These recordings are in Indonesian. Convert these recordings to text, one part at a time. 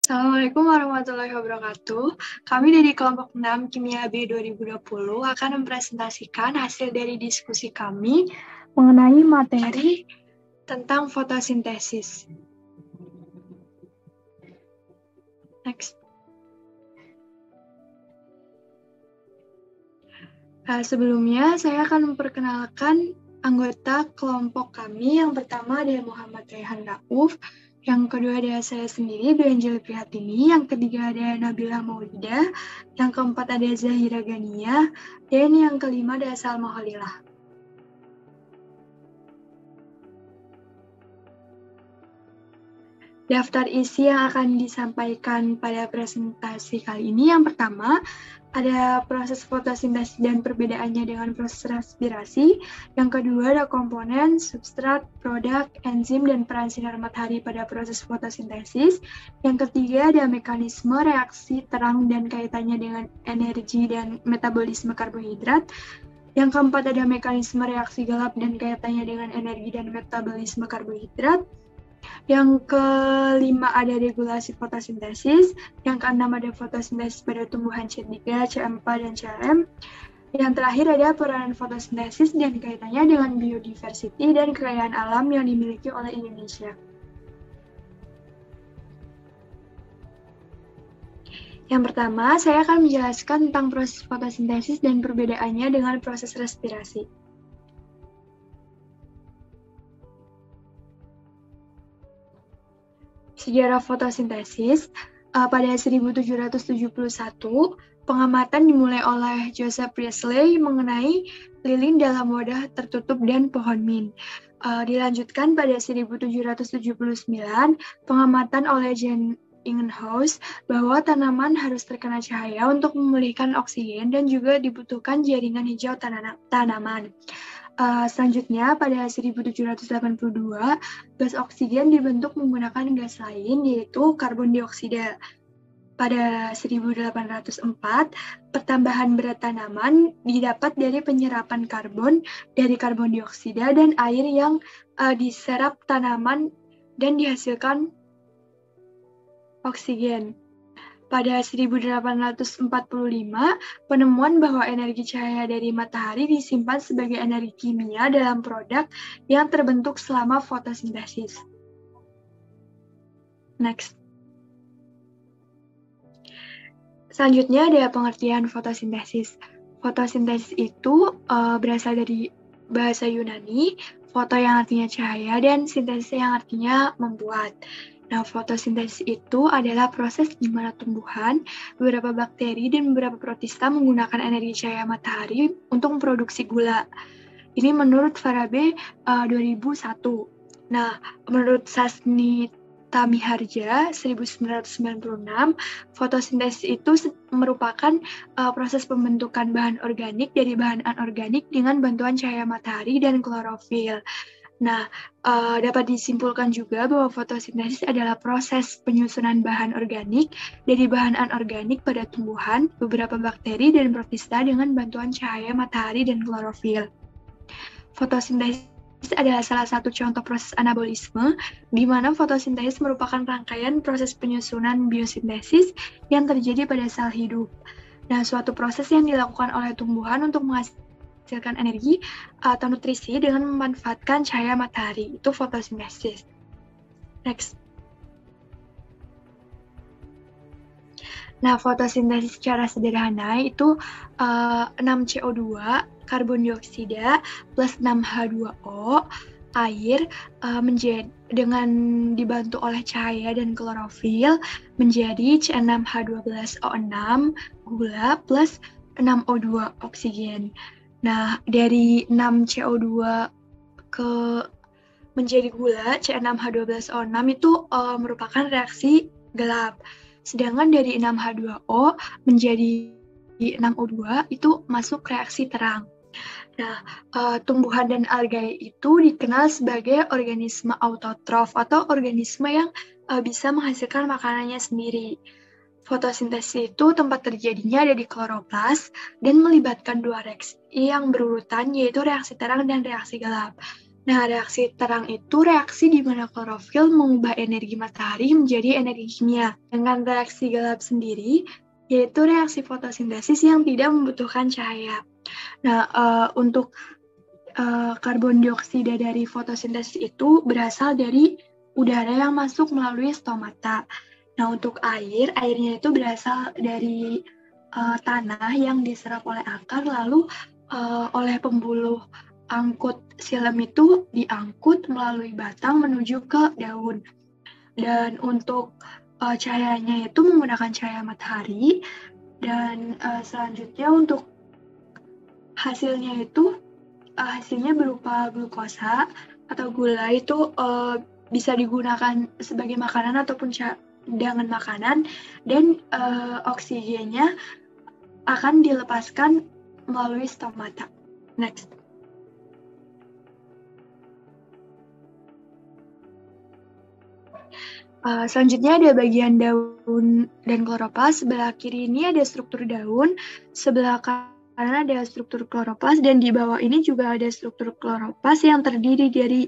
Assalamualaikum warahmatullahi wabarakatuh. Kami dari kelompok 6 Kimia B 2020 akan mempresentasikan hasil dari diskusi kami mengenai materi tentang fotosintesis. Next. Sebelumnya, saya akan memperkenalkan anggota kelompok kami. Yang pertama ada Muhammad Raihan Rauf, yang kedua ada saya sendiri, Dwi Anjali Prihatini, yang ketiga ada Nabila Maulida, yang keempat ada Zahira Gania, dan yang kelima ada Salma Khalilah. Daftar isi yang akan disampaikan pada presentasi kali ini, yang pertama ada proses fotosintesis dan perbedaannya dengan proses respirasi. Yang kedua ada komponen, substrat, produk, enzim, dan peran sinar matahari pada proses fotosintesis. Yang ketiga ada mekanisme reaksi terang dan kaitannya dengan energi dan metabolisme karbohidrat. Yang keempat ada mekanisme reaksi gelap dan kaitannya dengan energi dan metabolisme karbohidrat. Yang kelima ada regulasi fotosintesis, yang keenam ada fotosintesis pada tumbuhan C3, C4, dan CLM. Yang terakhir ada peranan fotosintesis dan kaitannya dengan biodiversity dan kekayaan alam yang dimiliki oleh Indonesia. Yang pertama, saya akan menjelaskan tentang proses fotosintesis dan perbedaannya dengan proses respirasi. Sejarah fotosintesis, pada 1771, pengamatan dimulai oleh Joseph Priestley mengenai lilin dalam wadah tertutup dan pohon mint. Dilanjutkan pada 1779, pengamatan oleh John Ingenhousz bahwa tanaman harus terkena cahaya untuk memulihkan oksigen dan juga dibutuhkan jaringan hijau tanaman. Selanjutnya, pada 1782, gas oksigen dibentuk menggunakan gas lain, yaitu karbon dioksida. Pada 1804, pertambahan berat tanaman didapat dari penyerapan karbon dari karbon dioksida dan air yang diserap tanaman dan dihasilkan oksigen. Pada 1845, penemuan bahwa energi cahaya dari matahari disimpan sebagai energi kimia dalam produk yang terbentuk selama fotosintesis. Next. Selanjutnya ada pengertian fotosintesis. Fotosintesis itu berasal dari bahasa Yunani, foto yang artinya cahaya dan sintesis yang artinya membuat. Nah, fotosintesis itu adalah proses di mana tumbuhan, beberapa bakteri, dan beberapa protista menggunakan energi cahaya matahari untuk memproduksi gula. Ini menurut Farabe 2001. Nah, menurut Sasni Tamiharja 1996, fotosintesis itu merupakan proses pembentukan bahan organik dari bahan anorganik dengan bantuan cahaya matahari dan klorofil. Nah, dapat disimpulkan juga bahwa fotosintesis adalah proses penyusunan bahan organik dari bahan anorganik pada tumbuhan, beberapa bakteri, dan protista dengan bantuan cahaya matahari dan klorofil. Fotosintesis adalah salah satu contoh proses anabolisme, di mana fotosintesis merupakan rangkaian proses penyusunan biosintesis yang terjadi pada sel hidup. Nah, suatu proses yang dilakukan oleh tumbuhan untuk menghasilkan energi atau nutrisi dengan memanfaatkan cahaya matahari. Itu fotosintesis. Next. Nah, fotosintesis secara sederhana itu 6CO2, karbon dioksida, plus 6H2O, air dengan dibantu oleh cahaya dan klorofil menjadi C6H12O6, gula, plus 6O2 oksigen. Nah, dari 6CO2 menjadi gula, C6H12O6 itu merupakan reaksi gelap. Sedangkan dari 6H2O menjadi 6O2 itu masuk reaksi terang. Nah, tumbuhan dan alga itu dikenal sebagai organisme autotrof atau organisme yang bisa menghasilkan makanannya sendiri. Fotosintesis itu tempat terjadinya ada di kloroplas dan melibatkan dua reaksi yang berurutan, yaitu reaksi terang dan reaksi gelap. Nah, reaksi terang itu reaksi di mana klorofil mengubah energi matahari menjadi energi kimia. Dengan reaksi gelap sendiri, yaitu reaksi fotosintesis yang tidak membutuhkan cahaya. Nah, untuk karbon dioksida dari fotosintesis itu berasal dari udara yang masuk melalui stomata. Nah, untuk airnya itu berasal dari tanah yang diserap oleh akar, lalu oleh pembuluh angkut silem itu diangkut melalui batang menuju ke daun. Dan untuk cahayanya itu menggunakan cahaya matahari. Dan selanjutnya untuk hasilnya berupa glukosa atau gula itu bisa digunakan sebagai makanan ataupun cadangan makanan, dan oksigennya akan dilepaskan melalui stomata. Next. Selanjutnya ada bagian daun dan kloroplas. Sebelah kiri ini ada struktur daun, sebelah kanan ada struktur kloroplas, dan di bawah ini juga ada struktur kloroplas yang terdiri dari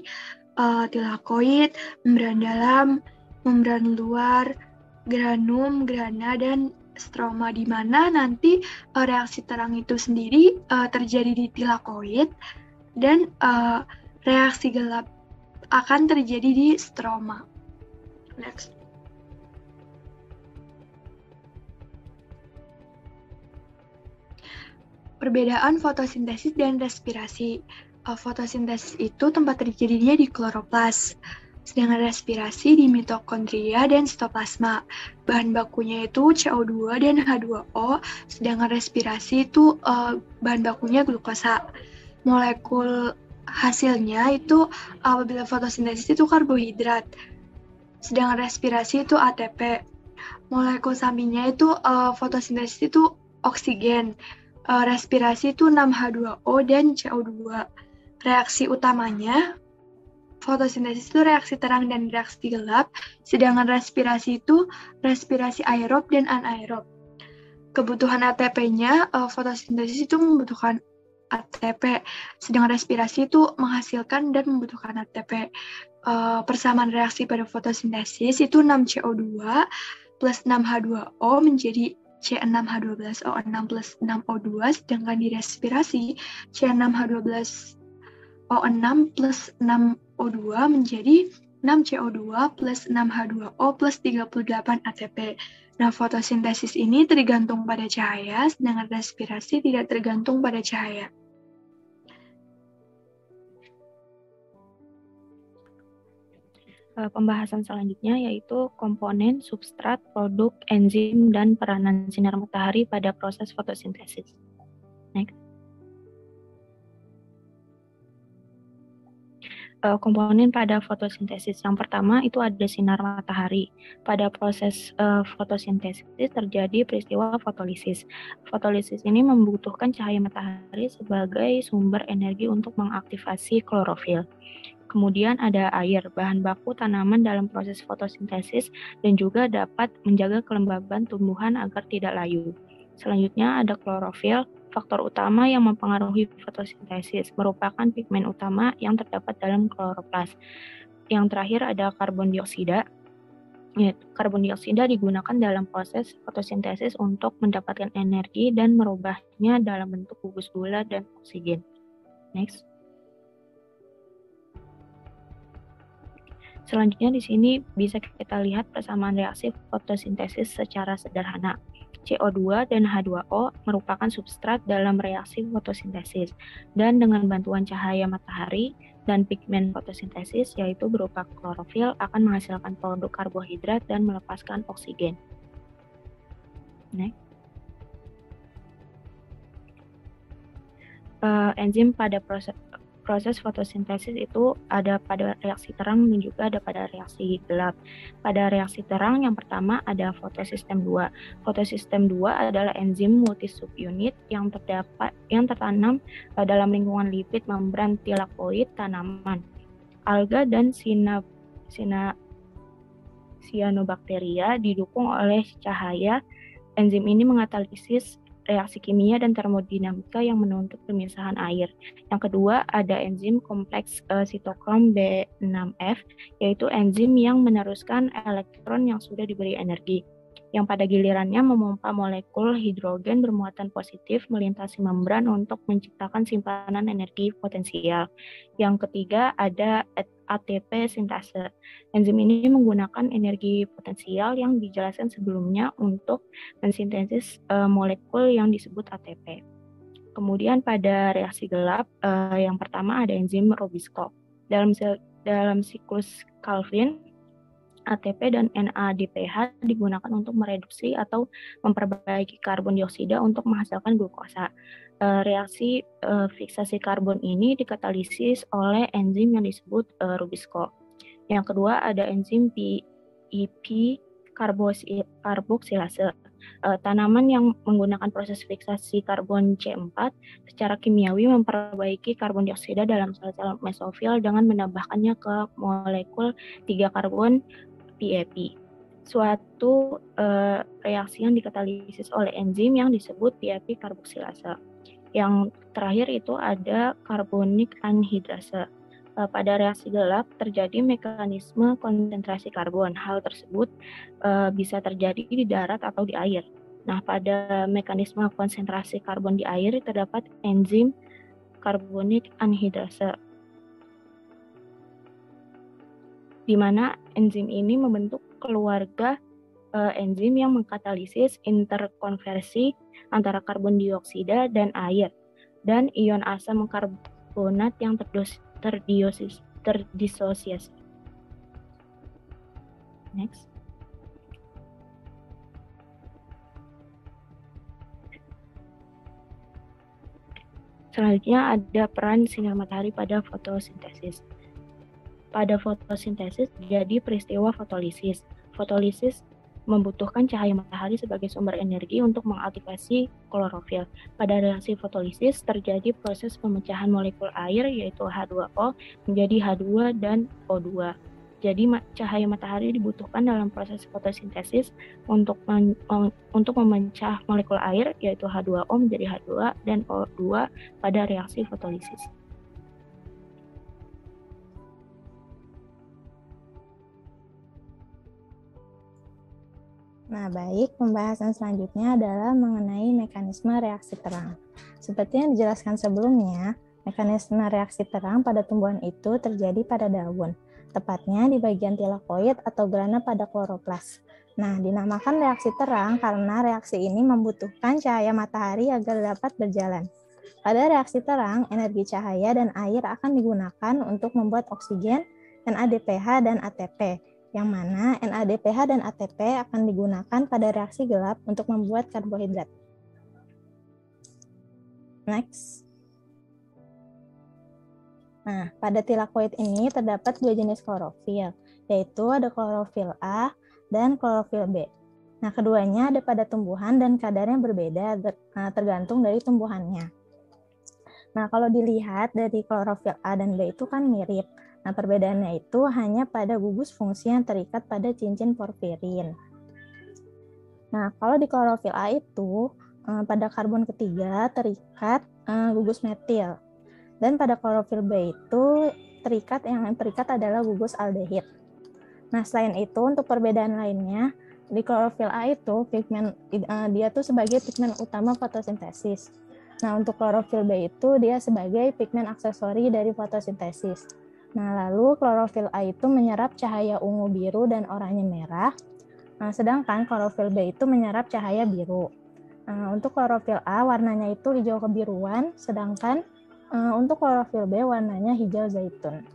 tilakoid, membran dalam, membran luar, granum, grana, dan stroma, di mana nanti reaksi terang itu sendiri terjadi di tilakoid, dan reaksi gelap akan terjadi di stroma. Next. Perbedaan fotosintesis dan respirasi. Fotosintesis itu tempat terjadinya di kloroplas, sedangkan respirasi di mitokondria dan sitoplasma. Bahan bakunya itu CO2 dan H2O, sedangkan respirasi itu bahan bakunya glukosa. Molekul hasilnya itu apabila fotosintesis itu karbohidrat, sedangkan respirasi itu ATP. Molekul sampingnya itu fotosintesis itu oksigen, respirasi itu 6H2O dan CO2. Reaksi utamanya fotosintesis itu reaksi terang dan reaksi gelap, sedangkan respirasi itu respirasi aerob dan anaerob. Kebutuhan ATP-nya, fotosintesis itu membutuhkan ATP, sedangkan respirasi itu menghasilkan dan membutuhkan ATP. Persamaan reaksi pada fotosintesis itu 6CO2 plus 6H2O menjadi C6H12O6 plus 6O2, sedangkan di respirasi C6H12O6 plus 6O2 menjadi 6CO2 plus 6H2O plus 38 ATP. Nah, fotosintesis ini tergantung pada cahaya, sedangkan respirasi tidak tergantung pada cahaya. Pembahasan selanjutnya yaitu komponen, substrat, produk, enzim, dan peranan sinar matahari pada proses fotosintesis. Next. Komponen pada fotosintesis. Yang pertama itu ada sinar matahari. Pada proses fotosintesis terjadi peristiwa fotolisis. Fotolisis ini membutuhkan cahaya matahari sebagai sumber energi untuk mengaktifasi klorofil. Kemudian ada air, bahan baku tanaman dalam proses fotosintesis, dan juga dapat menjaga kelembaban tumbuhan agar tidak layu. Selanjutnya ada klorofil, faktor utama yang mempengaruhi fotosintesis, merupakan pigmen utama yang terdapat dalam kloroplas. Yang terakhir ada karbon dioksida. Karbon dioksida digunakan dalam proses fotosintesis untuk mendapatkan energi dan merubahnya dalam bentuk gugus gula dan oksigen. Next. Selanjutnya di sini bisa kita lihat persamaan reaksi fotosintesis secara sederhana. CO2 dan H2O merupakan substrat dalam reaksi fotosintesis, dan dengan bantuan cahaya matahari dan pigmen fotosintesis yaitu berupa klorofil akan menghasilkan produk karbohidrat dan melepaskan oksigen. Next. Enzim pada proses fotosintesis itu ada pada reaksi terang dan juga ada pada reaksi gelap. Pada reaksi terang yang pertama ada fotosistem 2. Fotosistem 2 adalah enzim multisubunit yang tertanam dalam lingkungan lipid membran tilakoid tanaman, alga dan cyanobacteria. Didukung oleh cahaya, enzim ini mengkatalisis reaksi kimia dan termodinamika yang menuntut pemisahan air. Yang kedua, ada enzim kompleks sitokrom B6F, yaitu enzim yang meneruskan elektron yang sudah diberi energi, yang pada gilirannya memompa molekul hidrogen bermuatan positif melintasi membran untuk menciptakan simpanan energi potensial. Yang ketiga, ada ATP sintase. Enzim ini menggunakan energi potensial yang dijelaskan sebelumnya untuk mensintesis molekul yang disebut ATP. Kemudian pada reaksi gelap, yang pertama ada enzim Rubisco. Dalam siklus Calvin, ATP dan NADPH digunakan untuk mereduksi atau memperbaiki karbon dioksida untuk menghasilkan glukosa. Reaksi fiksasi karbon ini dikatalisis oleh enzim yang disebut Rubisco. Yang kedua ada enzim PEP karboksilase. Tanaman yang menggunakan proses fiksasi karbon C4 secara kimiawi memperbaiki karbon dioksida dalam sel-sel mesofil dengan menambahkannya ke molekul 3 karbon PEP, suatu reaksi yang dikatalisis oleh enzim yang disebut PEP karboksilase. Yang terakhir itu ada karbonik anhidrase. Pada reaksi gelap terjadi mekanisme konsentrasi karbon. Hal tersebut bisa terjadi di darat atau di air. Nah, pada mekanisme konsentrasi karbon di air terdapat enzim karbonik anhidrase, di mana enzim ini membentuk keluarga enzim yang mengkatalisis interkonversi antara karbon dioksida dan air dan ion asam karbonat yang terdisosiasi. Next. Selanjutnya ada peran sinar matahari pada fotosintesis. Pada fotosintesis terjadi peristiwa fotolisis. Fotolisis membutuhkan cahaya matahari sebagai sumber energi untuk mengaktifasi klorofil. Pada reaksi fotolisis terjadi proses pemecahan molekul air yaitu H2O menjadi H2 dan O2. Jadi cahaya matahari dibutuhkan dalam proses fotosintesis untuk memecah molekul air yaitu H2O menjadi H2 dan O2 pada reaksi fotolisis. Nah, baik, pembahasan selanjutnya adalah mengenai mekanisme reaksi terang. Seperti yang dijelaskan sebelumnya, mekanisme reaksi terang pada tumbuhan itu terjadi pada daun, tepatnya di bagian tilakoid atau grana pada kloroplas. Nah, dinamakan reaksi terang karena reaksi ini membutuhkan cahaya matahari agar dapat berjalan. Pada reaksi terang, energi cahaya dan air akan digunakan untuk membuat oksigen, NADPH, dan ATP, yang mana NADPH dan ATP akan digunakan pada reaksi gelap untuk membuat karbohidrat. Next. Nah, pada tilakoid ini terdapat dua jenis klorofil, yaitu ada klorofil A dan klorofil B. Nah, keduanya ada pada tumbuhan dan kadarnya berbeda tergantung dari tumbuhannya. Nah, kalau dilihat dari klorofil A dan B itu kan mirip. Nah, perbedaannya itu hanya pada gugus fungsi yang terikat pada cincin porfirin. Nah, kalau di klorofil A itu, pada karbon ketiga terikat gugus metil. Dan pada klorofil B itu yang terikat adalah gugus aldehid. Nah, selain itu, untuk perbedaan lainnya, di klorofil A itu, dia tuh sebagai pigmen utama fotosintesis. Nah, untuk klorofil B itu, dia sebagai pigmen aksesori dari fotosintesis. Nah, lalu klorofil A itu menyerap cahaya ungu biru dan oranye merah, sedangkan klorofil B itu menyerap cahaya biru. Untuk klorofil A warnanya itu hijau kebiruan, sedangkan untuk klorofil B warnanya hijau zaitun.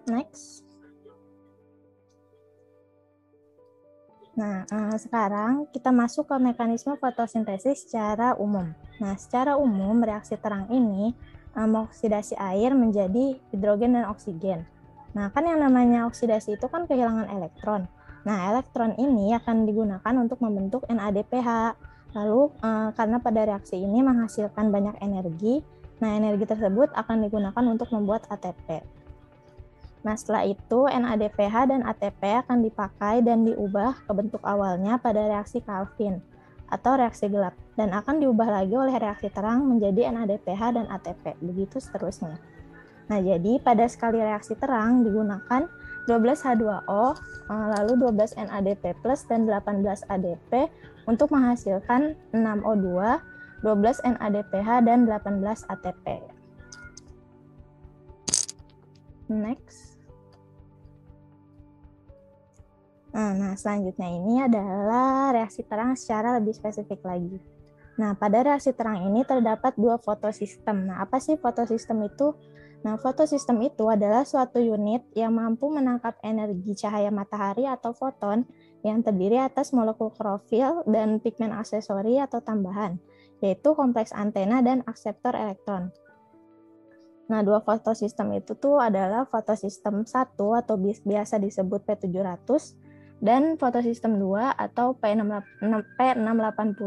Next. Nah, sekarang kita masuk ke mekanisme fotosintesis secara umum. Nah, secara umum reaksi terang ini mengoksidasi air menjadi hidrogen dan oksigen. Nah, kan yang namanya oksidasi itu kan kehilangan elektron. Nah, elektron ini akan digunakan untuk membentuk NADPH. Lalu, karena pada reaksi ini menghasilkan banyak energi, nah energi tersebut akan digunakan untuk membuat ATP. Nah, setelah itu NADPH dan ATP akan dipakai dan diubah ke bentuk awalnya pada reaksi Calvin. atau reaksi gelap dan akan diubah lagi oleh reaksi terang menjadi NADPH dan ATP, begitu seterusnya. Nah, jadi pada sekali reaksi terang digunakan 12H2O, lalu 12 NADP+, dan 18 ADP untuk menghasilkan 6O2, 12 NADPH, dan 18 ATP. Next. Nah, selanjutnya ini adalah reaksi terang secara lebih spesifik lagi. Nah, pada reaksi terang ini terdapat dua fotosistem. Nah, apa sih fotosistem itu? Nah, fotosistem itu adalah suatu unit yang mampu menangkap energi cahaya matahari atau foton yang terdiri atas molekul klorofil dan pigmen aksesori atau tambahan, yaitu kompleks antena dan akseptor elektron. Nah, dua fotosistem itu tuh adalah fotosistem 1 atau biasa disebut P700 dan fotosistem 2 atau P680.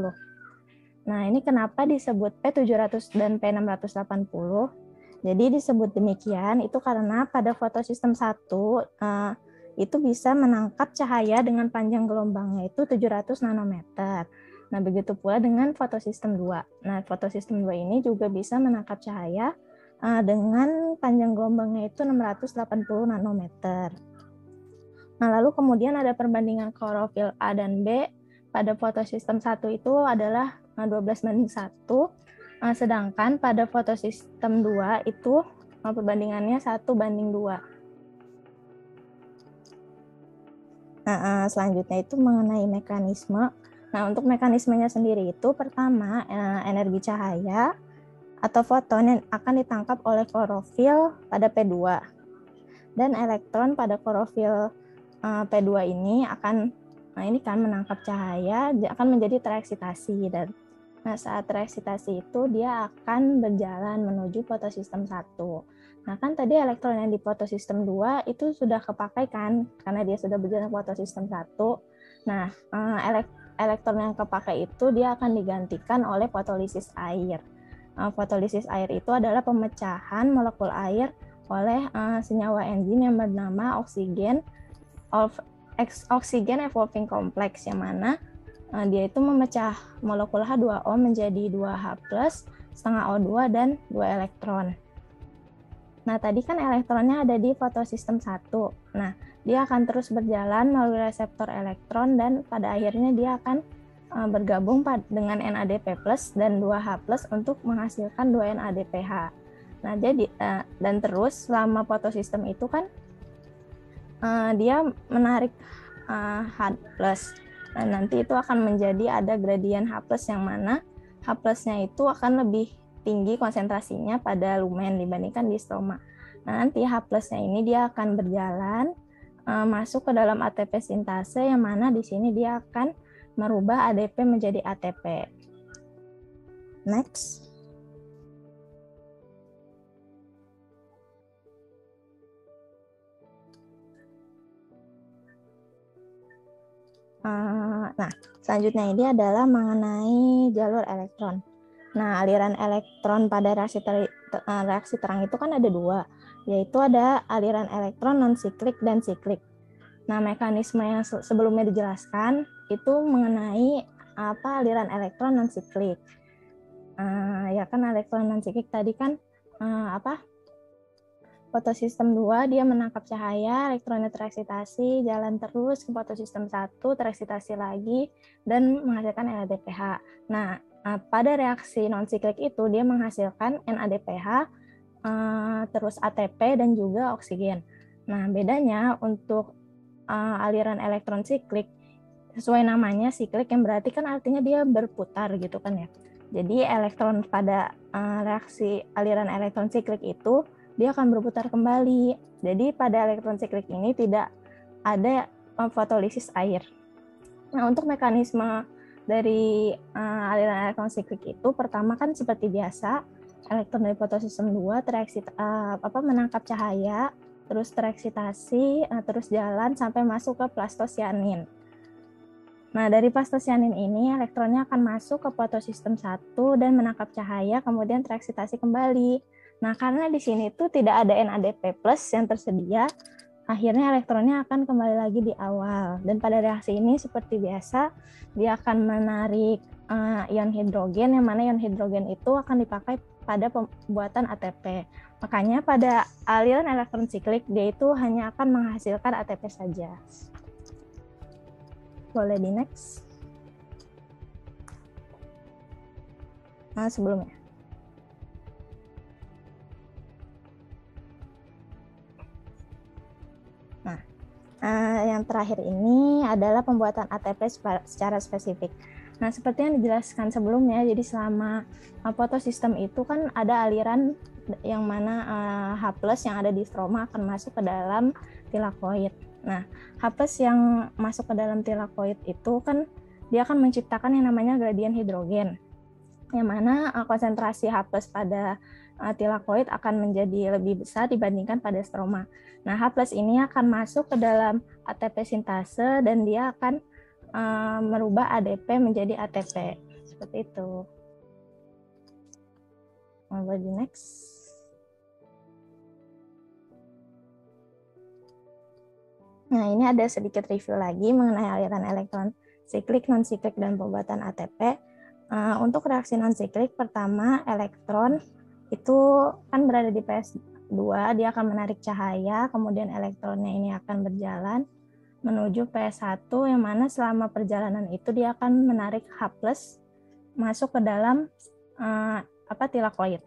Nah, ini kenapa disebut P700 dan P680? Jadi disebut demikian itu karena pada fotosistem 1 itu bisa menangkap cahaya dengan panjang gelombangnya itu 700 nanometer. Nah, begitu pula dengan fotosistem 2. Nah, fotosistem 2 ini juga bisa menangkap cahaya dengan panjang gelombangnya itu 680 nanometer. Nah, lalu kemudian ada perbandingan klorofil A dan B. Pada fotosistem 1 itu adalah 12:1, sedangkan pada fotosistem 2 itu perbandingannya 1:2. Nah, selanjutnya itu mengenai mekanisme. Nah, untuk mekanismenya sendiri itu pertama energi cahaya atau foton yang akan ditangkap oleh klorofil pada P2 dan elektron pada klorofil P2 ini akan menangkap cahaya, akan menjadi tereksitasi dan saat tereksitasi itu dia akan berjalan menuju fotosistem 1. Nah, kan tadi elektron yang di fotosistem 2 itu sudah kepakai kan karena dia sudah berjalan fotosistem 1. Nah, elektron yang kepakai itu dia akan digantikan oleh fotolisis air. Fotolisis air itu adalah pemecahan molekul air oleh senyawa enzim yang bernama oxygen evolving complex, yang mana dia itu memecah molekul H2O menjadi 2H+, setengah O2 dan 2 elektron. Nah, tadi kan elektronnya ada di fotosistem 1. Nah, dia akan terus berjalan melalui reseptor elektron dan pada akhirnya dia akan bergabung dengan NADP+ dan 2H+ untuk menghasilkan 2 NADPH. Nah, jadi dan terus selama fotosistem itu kan dia menarik H+. Nah, nanti itu akan menjadi ada gradien H+ yang mana H+-nya itu akan lebih tinggi konsentrasinya pada lumen dibandingkan di stroma. Nah, nanti H+-nya ini dia akan berjalan masuk ke dalam ATP sintase yang mana di sini dia akan merubah ADP menjadi ATP. Next. Nah, selanjutnya ini adalah mengenai jalur elektron. Nah, aliran elektron pada reaksi terang itu kan ada dua, yaitu ada aliran elektron non-siklik dan siklik. Nah, mekanisme yang sebelumnya dijelaskan itu mengenai aliran elektron non-siklik. Ya kan elektron non-siklik tadi kan fotosistem 2 dia menangkap cahaya, elektronnya tereksitasi, jalan terus ke fotosistem 1, tereksitasi lagi, dan menghasilkan NADPH. Nah, pada reaksi non-siklik itu dia menghasilkan NADPH, terus ATP, dan juga oksigen. Nah, bedanya untuk aliran elektron siklik, sesuai namanya siklik, yang berarti kan artinya dia berputar gitu kan ya. Jadi elektron pada reaksi aliran elektron siklik itu dia akan berputar kembali. Jadi pada elektron siklik ini tidak ada fotolisis air. Nah, untuk mekanisme dari aliran elektron siklik itu pertama kan seperti biasa, elektron dari fotosistem 2 menangkap cahaya, terus tereksitasi, terus jalan sampai masuk ke plastosianin. Nah, dari plastosianin ini elektronnya akan masuk ke fotosistem 1 dan menangkap cahaya, kemudian tereksitasi kembali. Nah, karena di sini tuh tidak ada NADP+ yang tersedia, akhirnya elektronnya akan kembali lagi di awal. Dan pada reaksi ini seperti biasa, dia akan menarik ion hidrogen, yang mana ion hidrogen itu akan dipakai pada pembuatan ATP. Makanya pada aliran elektron siklik, dia itu hanya akan menghasilkan ATP saja. Boleh di next. Nah, sebelumnya. Yang terakhir ini adalah pembuatan ATP secara spesifik. Nah, seperti yang dijelaskan sebelumnya, jadi selama fotosistem itu kan ada aliran yang mana H+ yang ada di stroma akan masuk ke dalam tilakoid. Nah, H+ yang masuk ke dalam tilakoid itu kan dia akan menciptakan yang namanya gradien hidrogen, yang mana konsentrasi H+ pada tilakoid akan menjadi lebih besar dibandingkan pada stroma. Nah, H+ ini akan masuk ke dalam ATP sintase dan dia akan merubah ADP menjadi ATP. Seperti itu. Boleh di next. Nah, ini ada sedikit review lagi mengenai aliran elektron siklik, non-siklik, dan pembuatan ATP. Untuk reaksi non-siklik, pertama elektron itu kan berada di PS2, dia akan menarik cahaya, kemudian elektronnya ini akan berjalan menuju PS1, yang mana selama perjalanan itu dia akan menarik H+ masuk ke dalam tilakoid.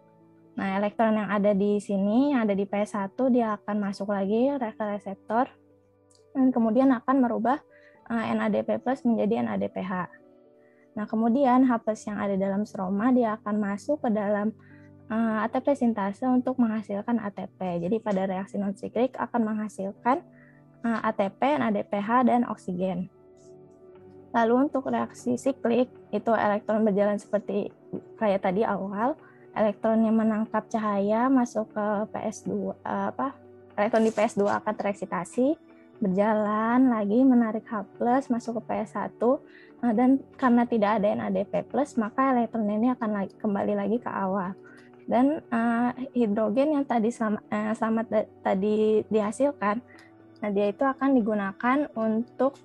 Nah, elektron yang ada di sini, yang ada di PS1, dia akan masuk lagi ke reseptor, dan kemudian akan merubah NADP+ menjadi NADPH. Nah, kemudian H+ yang ada dalam stroma, dia akan masuk ke dalam ATP sintase untuk menghasilkan ATP. Jadi pada reaksi non-siklik akan menghasilkan ATP, NADPH, dan oksigen. Lalu untuk reaksi siklik, itu elektron berjalan seperti kayak tadi awal, elektron yang menangkap cahaya masuk ke PS2, elektron di PS2 akan tereksitasi, berjalan lagi menarik H+ masuk ke PS1, dan karena tidak ada NADP+, maka elektron ini akan kembali lagi ke awal. Dan hidrogen yang tadi tadi dihasilkan, nah dia itu akan digunakan untuk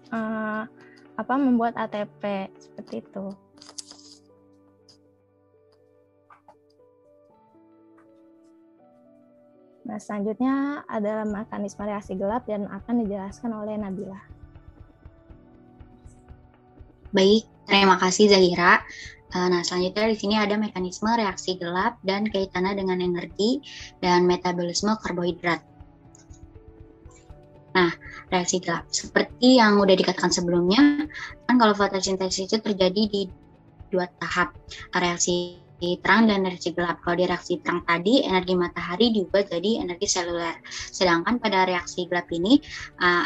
membuat ATP seperti itu. Nah, selanjutnya adalah mekanisme reaksi gelap dan akan dijelaskan oleh Nabila. Baik, terima kasih Zahira. Nah, selanjutnya di sini ada mekanisme reaksi gelap dan kaitannya dengan energi dan metabolisme karbohidrat. Nah, reaksi gelap seperti yang udah dikatakan sebelumnya, kan kalau fotosintesis itu terjadi di dua tahap, reaksi terang dan reaksi gelap. Kalau di reaksi terang tadi, energi matahari diubah jadi energi seluler. Sedangkan pada reaksi gelap ini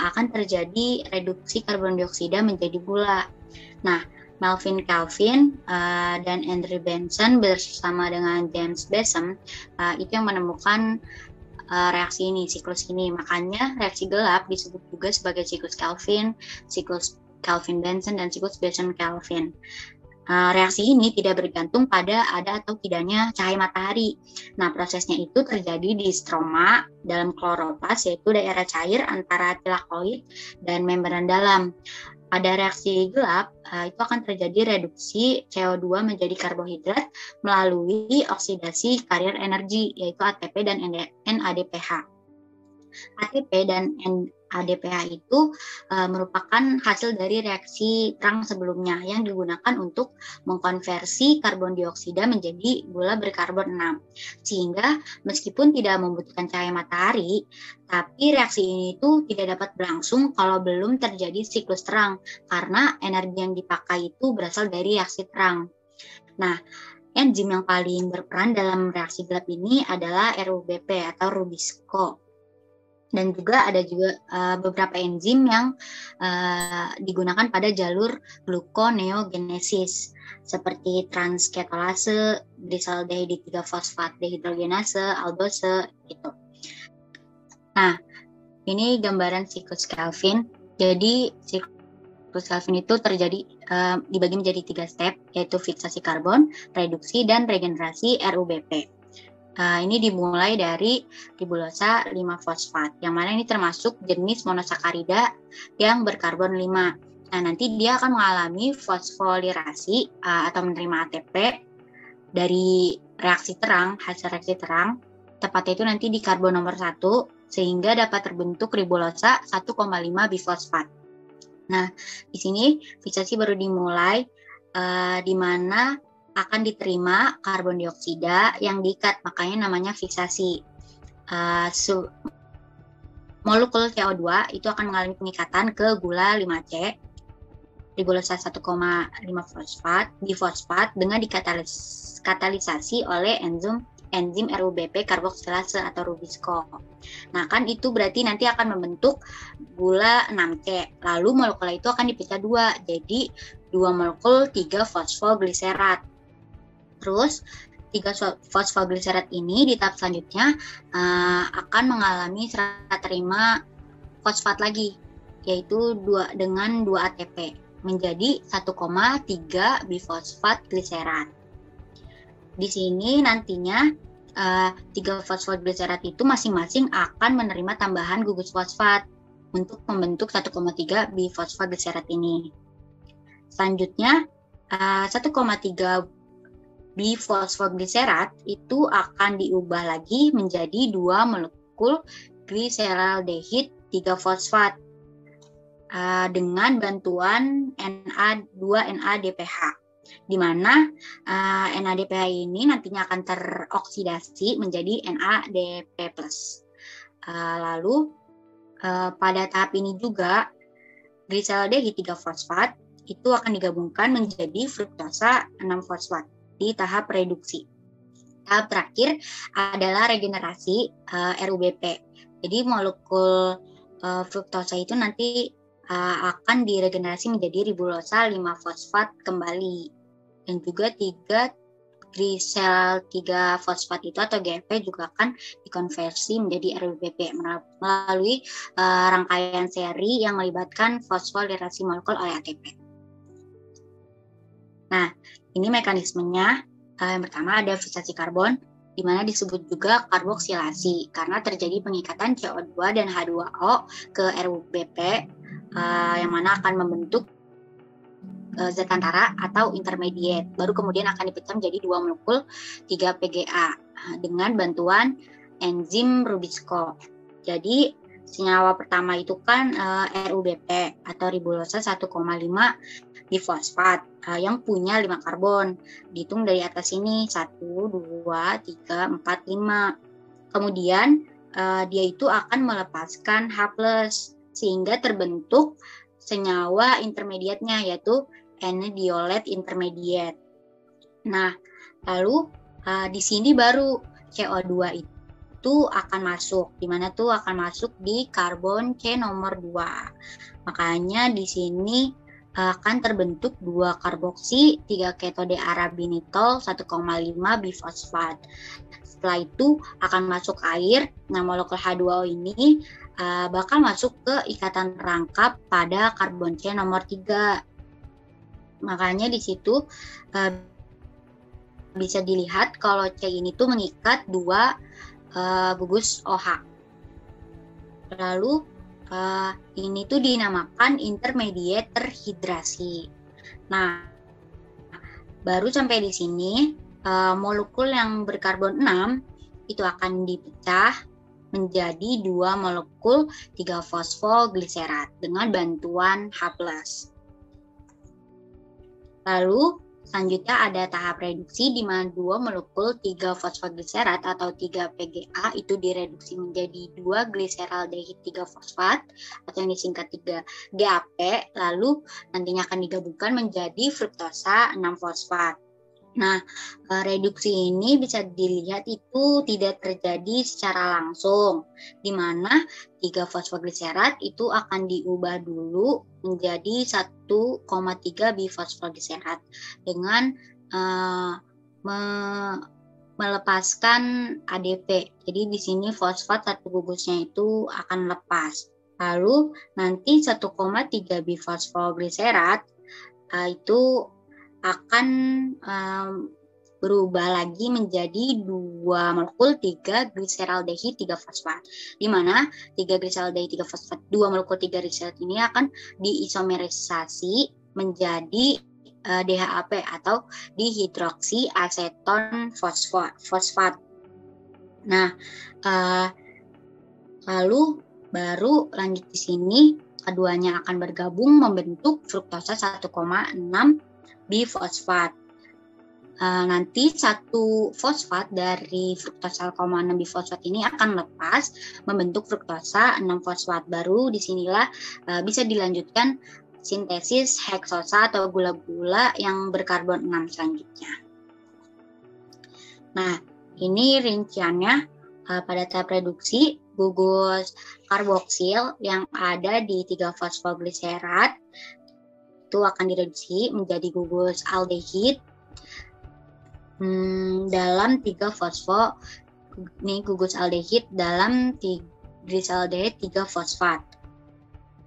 akan terjadi reduksi karbon dioksida menjadi gula. Nah, Melvin Calvin dan Andrew Benson bersama dengan James Bessem itu yang menemukan reaksi ini, siklus ini. Makanya reaksi gelap disebut juga sebagai siklus Calvin, siklus Calvin-Benson, dan siklus Benson-Calvin. Reaksi ini tidak bergantung pada ada atau tidaknya cahaya matahari. Nah, prosesnya itu terjadi di stroma dalam kloroplas, yaitu daerah cair antara tilakoid dan membran dalam. Pada reaksi gelap, itu akan terjadi reduksi CO2 menjadi karbohidrat melalui oksidasi karier energi, yaitu ATP dan NADPH. ATP dan NADPH itu merupakan hasil dari reaksi terang sebelumnya yang digunakan untuk mengkonversi karbon dioksida menjadi gula berkarbon 6. Sehingga meskipun tidak membutuhkan cahaya matahari, tapi reaksi ini itu tidak dapat berlangsung kalau belum terjadi siklus terang, karena energi yang dipakai itu berasal dari reaksi terang. Nah, enzim yang paling berperan dalam reaksi gelap ini adalah RUBP atau Rubisco. Dan juga ada beberapa enzim yang digunakan pada jalur gluconeogenesis seperti transketolase, glyceraldehyd 3 fosfat dehidrogenase, aldose gitu. Nah, ini gambaran siklus Calvin. Jadi siklus Calvin itu terjadi dibagi menjadi 3 step, yaitu fiksasi karbon, reduksi, dan regenerasi RUBP. Ini dimulai dari ribulosa 5-fosfat, yang mana ini termasuk jenis monosakarida yang berkarbon 5. Nah, nanti dia akan mengalami fosfolirasi atau menerima ATP dari reaksi terang, hasil reaksi terang, tepatnya itu nanti di karbon nomor 1, sehingga dapat terbentuk ribulosa 1,5 bifosfat. Nah, di sini fiksasi baru dimulai, di mana akan diterima karbon dioksida yang diikat, makanya namanya fiksasi. Molekul CO2 itu akan mengalami pengikatan ke gula 5C, ribulosa 1,5 fosfat, bifosfat dengan dikatalisasi oleh enzim RUBP karboksilase atau Rubisco. Nah, kan itu berarti nanti akan membentuk gula 6C. Lalu molekul itu akan dipecah 2, jadi 2 molekul 3 fosfogliserat. Terus 3 fosfogliserat ini di tahap selanjutnya akan mengalami serah terima fosfat lagi, yaitu dengan 2 ATP menjadi 1,3 bifosfat gliserat. Di sini nantinya 3 fosfogliserat itu masing-masing akan menerima tambahan gugus fosfat untuk membentuk 1,3 bifosfat gliserat ini. Selanjutnya 1,3 bifosfogliserat itu akan diubah lagi menjadi 2 molekul gliseraldehid 3 fosfat dengan bantuan Na2NADPH, di mana NADPH ini nantinya akan teroksidasi menjadi NADP+. Lalu pada tahap ini juga gliseraldehid 3 fosfat itu akan digabungkan menjadi fruktosa 6 fosfat di tahap reduksi. Tahap terakhir adalah regenerasi RUBP. Jadi molekul fruktosa itu nanti akan diregenerasi menjadi ribulosa 5-fosfat kembali. Dan juga 3 fosfat itu atau GFP juga akan dikonversi menjadi RUBP melalui rangkaian seri yang melibatkan fosfolirasi molekul oleh ATP. Nah, ini mekanismenya. Yang pertama ada fiksasi karbon, di mana disebut juga karboksilasi karena terjadi pengikatan CO2 dan H2O ke RUBP yang mana akan membentuk zat antara atau intermediate. Baru kemudian akan dipecah menjadi 2 molekul 3 PGA dengan bantuan enzim Rubisco. Jadi senyawa pertama itu kan RUBP atau ribulosa 1,5 bifosfat yang punya 5 karbon. Dihitung dari atas ini 1, 2, 3, 4, 5. Kemudian dia itu akan melepaskan H+, sehingga terbentuk senyawa intermediate-nya yaitu N-diolet intermediate. Nah, lalu di sini baru CO2 itu akan masuk, di mana tuh akan masuk di karbon C nomor 2. Makanya di sini akan terbentuk 2 karboksi, 3 ketodearabinitol, 1,5 bifosfat. Setelah itu akan masuk air. Nah, molekul H2O ini bakal masuk ke ikatan rangkap pada karbon C nomor 3. Makanya di situ bisa dilihat kalau C ini tuh mengikat 2 gugus OH. Lalu ini tuh dinamakan intermediate terhidrasi. Nah, baru sampai di sini molekul yang berkarbon 6 itu akan dipecah menjadi 2 molekul 3 fosfogliserat dengan bantuan H+. Lalu selanjutnya ada tahap reduksi di mana 2 molekul 3 fosfogliserat atau 3 PGA itu direduksi menjadi 2 gliseraldehid 3 fosfat atau yang disingkat 3 GAP, lalu nantinya akan digabungkan menjadi fruktosa 6 fosfat. Nah, reduksi ini bisa dilihat itu tidak terjadi secara langsung, di mana 3 fosfogliserat itu akan diubah dulu menjadi 1,3 bifosfogliserat dengan melepaskan ADP. Jadi di sini fosfat 1 gugusnya itu akan lepas. Lalu nanti 1,3 bifosfogliserat itu akan berubah lagi menjadi 2 molekul 3 gliseraldehid 3 fosfat. Di mana 3 gliseraldehid 3 fosfat 2 molekul 3 gliseraldehid ini akan diisomerisasi menjadi DHAP atau dihidroksi aseton fosfat. Nah, lalu baru lanjut di sini keduanya akan bergabung membentuk fruktosa 1,6 bifosfat. Nanti satu fosfat dari fruktosa 1,6 bifosfat ini akan lepas membentuk fruktosa 6 fosfat. Baru disinilah bisa dilanjutkan sintesis heksosa atau gula-gula yang berkarbon 6 selanjutnya. Nah, ini rinciannya pada tahap reduksi gugus karboksil yang ada di 3 fosfogliserat itu akan direduksi menjadi gugus aldehid dalam 3 gugus aldehid dalam gliseraldehid 3 fosfat.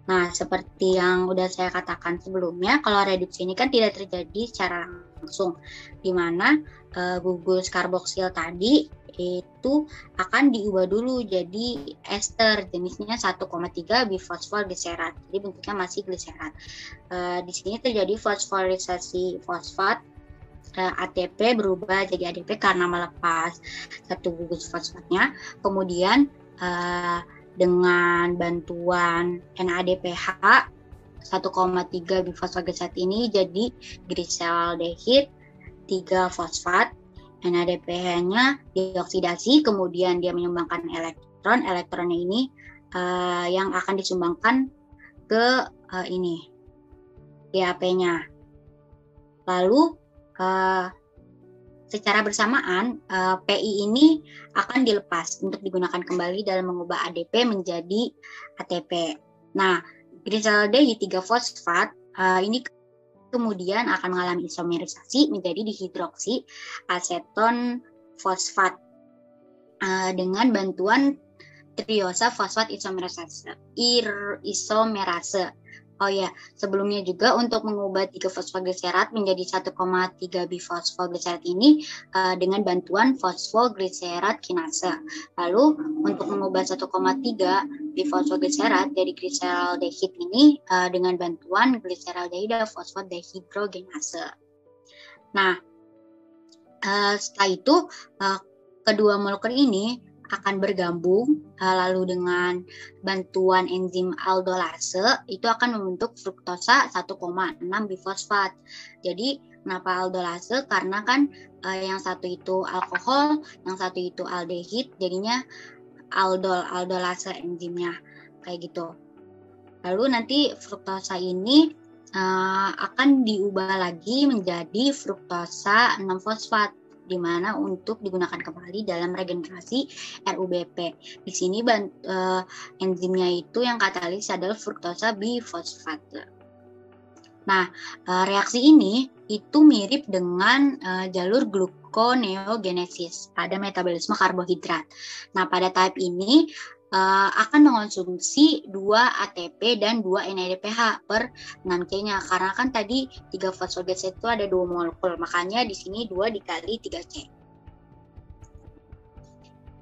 Nah, seperti yang udah saya katakan sebelumnya, kalau reduksi ini kan tidak terjadi secara langsung, di mana gugus karboksil tadi itu akan diubah dulu jadi ester jenisnya 1,3 bifosfoglycerat. Jadi bentuknya masih gliserat. Di sini terjadi fosforisasi fosfat, ATP berubah jadi ADP karena melepas satu gugus fosfatnya. Kemudian dengan bantuan NADPH 1,3 bifosfoglycerat ini jadi gliseraldehid 3 fosfat. NADPH-nya dioksidasi, kemudian dia menyumbangkan elektron. Elektronnya ini yang akan disumbangkan ke ini DAP-nya. Lalu secara bersamaan PI ini akan dilepas untuk digunakan kembali dalam mengubah ADP menjadi ATP. Nah, gliseraldehid 3 fosfat ini kemudian akan mengalami isomerisasi menjadi dihidroksi aseton fosfat dengan bantuan triosa fosfat isomerase. Oh ya, sebelumnya juga untuk mengubah 3 fosfogliserat menjadi 1,3 bifosfogliserat ini dengan bantuan fosfogliserat kinase. Lalu untuk mengubah 1,3 bifosfogliserat dari gliseraldehid ini dengan bantuan gliseraldehida fosfodehidrogenase. Nah, setelah itu kedua molekul ini akan bergabung lalu dengan bantuan enzim aldolase itu akan membentuk fruktosa 1,6 bifosfat. Jadi kenapa aldolase? Karena kan yang satu itu alkohol, yang satu itu aldehid, jadinya aldolase enzimnya kayak gitu. Lalu nanti fruktosa ini akan diubah lagi menjadi fruktosa 6 fosfat, di mana untuk digunakan kembali dalam regenerasi RUBP. Di sini enzimnya itu yang katalis adalah fruktosa bifosfat. Nah, reaksi ini itu mirip dengan jalur gluconeogenesis pada metabolisme karbohidrat. Nah, pada tahap ini akan mengonsumsi 2 ATP dan 2 NADPH per 6C-nya. Karena kan tadi 3 fosfogliserat itu ada 2 molekul, makanya di sini 2 dikali 3C.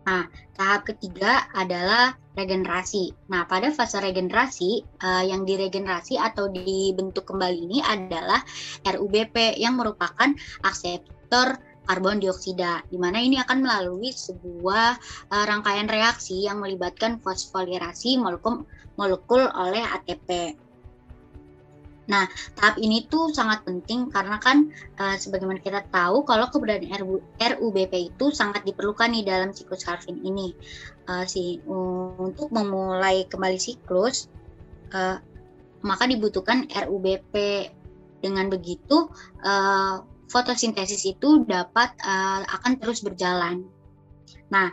Nah, tahap ketiga adalah regenerasi. Nah, pada fase regenerasi, yang diregenerasi atau dibentuk kembali ini adalah RUBP yang merupakan akseptor karbon dioksida, di mana ini akan melalui sebuah rangkaian reaksi yang melibatkan fosforilasi molekul oleh ATP. Nah, tahap ini tuh sangat penting karena kan sebagaimana kita tahu kalau keberadaan RUBP itu sangat diperlukan nih dalam siklus Calvin ini. Untuk memulai kembali siklus, maka dibutuhkan RUBP. Dengan begitu, fotosintesis itu akan terus berjalan. Nah,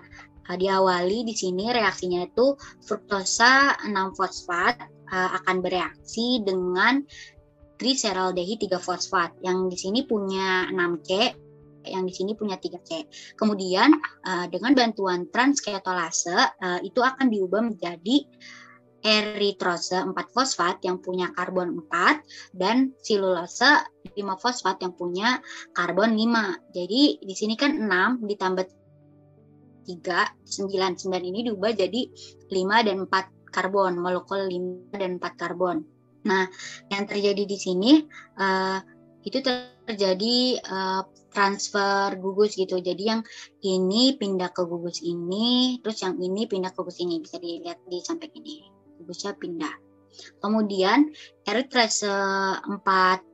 diawali di sini reaksinya itu fruktosa 6 fosfat akan bereaksi dengan gliseraldehid 3 fosfat yang di sini punya 6C, yang di sini punya 3C. Kemudian dengan bantuan transketolase itu akan diubah menjadi eritrose 4 fosfat yang punya karbon 4 dan silulose 5 fosfat yang punya karbon 5. Jadi di sini kan 6 ditambah 3, 9. 9 ini diubah jadi 5 dan 4 karbon, molekul 5 dan 4 karbon. Nah, yang terjadi di sini itu terjadi transfer gugus gitu. Jadi yang ini pindah ke gugus ini, terus yang ini pindah ke gugus ini. Bisa dilihat di samping ini. Gugusnya pindah. Kemudian eritrase 4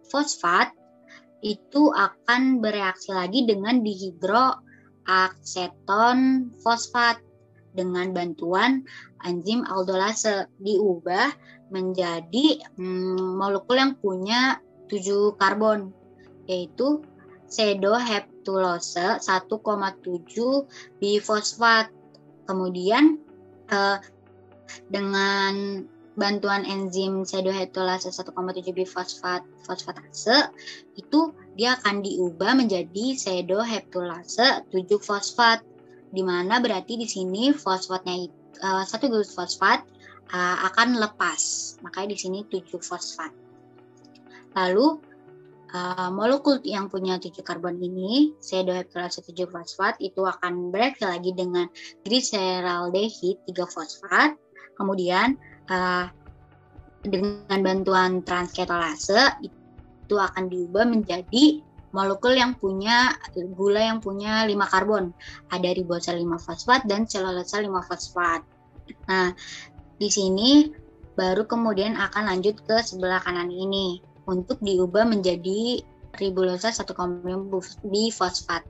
fosfat itu akan bereaksi lagi dengan dihidroakseton fosfat dengan bantuan enzim aldolase, diubah menjadi molekul yang punya 7 karbon, yaitu pseudoheptulose 1,7 bifosfat. Kemudian dengan bantuan enzim pseudoheptulase 1,7 bifosfatase itu dia akan diubah menjadi pseudoheptulase 7 fosfat, di mana berarti di sini fosfatnya satu gugus fosfat akan lepas, makanya di sini 7 fosfat. Lalu molekul yang punya 7 karbon ini, pseudoheptulase 7 fosfat, itu akan bereaksi lagi dengan gliceraldehid 3 fosfat. Kemudian dengan bantuan transketolase itu akan diubah menjadi molekul yang punya gula yang punya 5 karbon. Ada ribosa 5 fosfat dan selulosa 5 fosfat. Nah, di sini baru kemudian akan lanjut ke sebelah kanan ini untuk diubah menjadi ribulosa 1,5 bifosfat.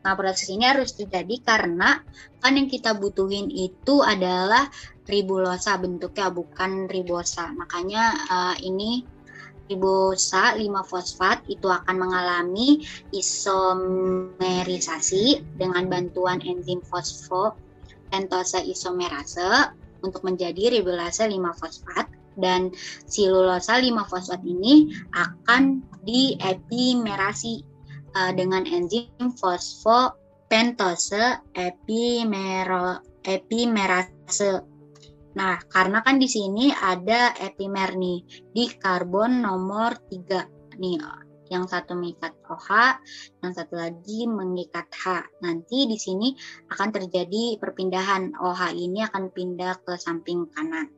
Nah, proses ini harus terjadi karena kan yang kita butuhin itu adalah ribulosa bentuknya, bukan ribosa. Makanya ini ribosa 5 fosfat itu akan mengalami isomerisasi dengan bantuan enzim fosfopentose isomerase untuk menjadi ribulosa 5 fosfat, dan silulosa 5 fosfat ini akan diepimerasi dengan enzim fosfopentose epimerase. Nah, karena kan di sini ada epimer nih di karbon nomor 3 nih, yang satu mengikat OH, yang satu lagi mengikat H. Nanti di sini akan terjadi perpindahan, OH ini akan pindah ke samping kanan,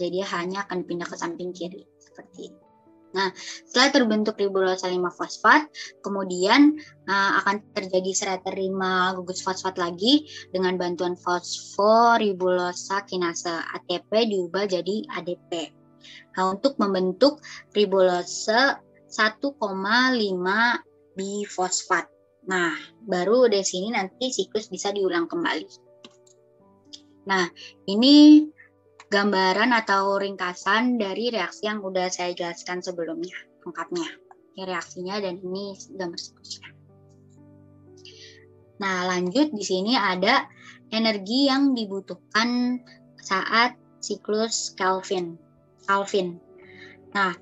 jadi hanya akan pindah ke samping kiri seperti ini. Nah, setelah terbentuk ribulosa 5 fosfat, kemudian akan terjadi sereter 5 gugus fosfat lagi dengan bantuan fosforibulosa kinase, ATP diubah jadi ADP. Nah, untuk membentuk ribulosa 1,5 bifosfat. Nah, baru dari sini nanti siklus bisa diulang kembali. Nah, ini gambaran atau ringkasan dari reaksi yang udah saya jelaskan sebelumnya, lengkapnya. Ini reaksinya dan ini gambar siklusnya. Nah, lanjut di sini ada energi yang dibutuhkan saat siklus Calvin. Nah,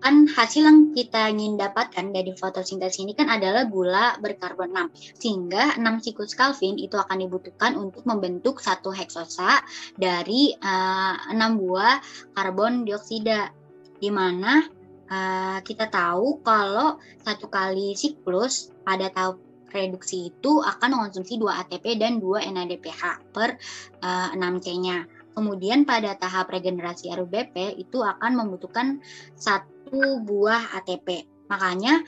kan hasil yang kita ingin dapatkan dari fotosintesis ini kan adalah gula berkarbon 6. Sehingga 6 siklus Calvin itu akan dibutuhkan untuk membentuk 1 heksosa dari 6 buah karbon dioksida. Di mana kita tahu kalau 1 kali siklus pada tahap reduksi itu akan mengonsumsi 2 ATP dan 2 NADPH per 6C-nya. Kemudian pada tahap regenerasi RUBP itu akan membutuhkan 1 buah ATP. Makanya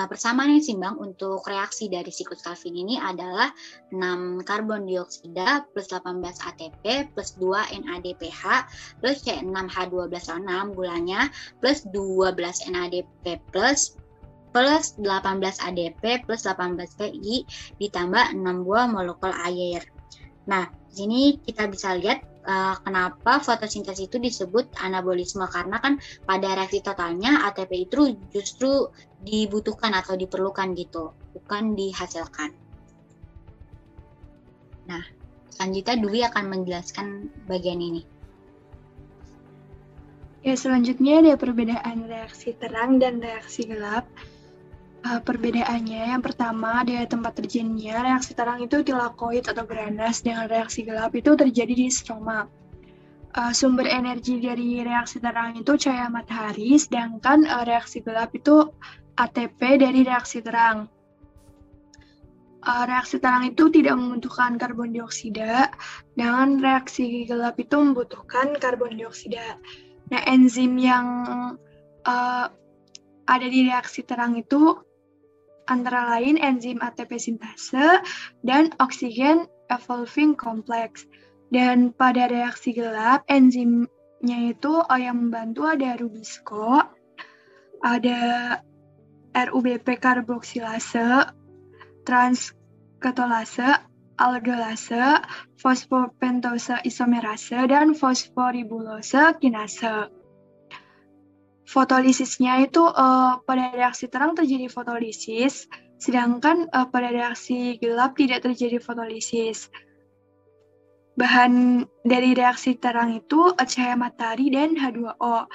persamaan yang seimbang untuk reaksi dari siklus Calvin ini adalah 6 karbon dioksida plus 18 ATP plus 2 NADPH plus C6H12O6 gulanya plus 12 NADP plus 18 ADP plus 18 PI ditambah 6 buah molekul air. Nah, di sini kita bisa lihat kenapa fotosintesis itu disebut anabolisme, karena kan pada reaksi totalnya ATP itu justru dibutuhkan atau diperlukan gitu, bukan dihasilkan. Nah, selanjutnya Dwi akan menjelaskan bagian ini. Ya, selanjutnya ada perbedaan reaksi terang dan reaksi gelap. Perbedaannya yang pertama ada tempat terjadinya reaksi terang itu tilakoid atau granas, dengan reaksi gelap itu terjadi di stroma. Sumber energi dari reaksi terang itu cahaya matahari, sedangkan reaksi gelap itu ATP dari reaksi terang. Reaksi terang itu tidak membutuhkan karbon dioksida, dan reaksi gelap itu membutuhkan karbon dioksida. Nah, enzim yang ada di reaksi terang itu antara lain enzim ATP sintase dan oksigen evolving complex. Dan pada reaksi gelap, enzimnya itu yang membantu ada rubisco, ada RUBP karboksilase, transketolase, aldolase, fosfopentose isomerase, dan fosforibulose kinase. Fotolisisnya itu pada reaksi terang terjadi fotolisis, sedangkan pada reaksi gelap tidak terjadi fotolisis. Bahan dari reaksi terang itu cahaya matahari dan H2O.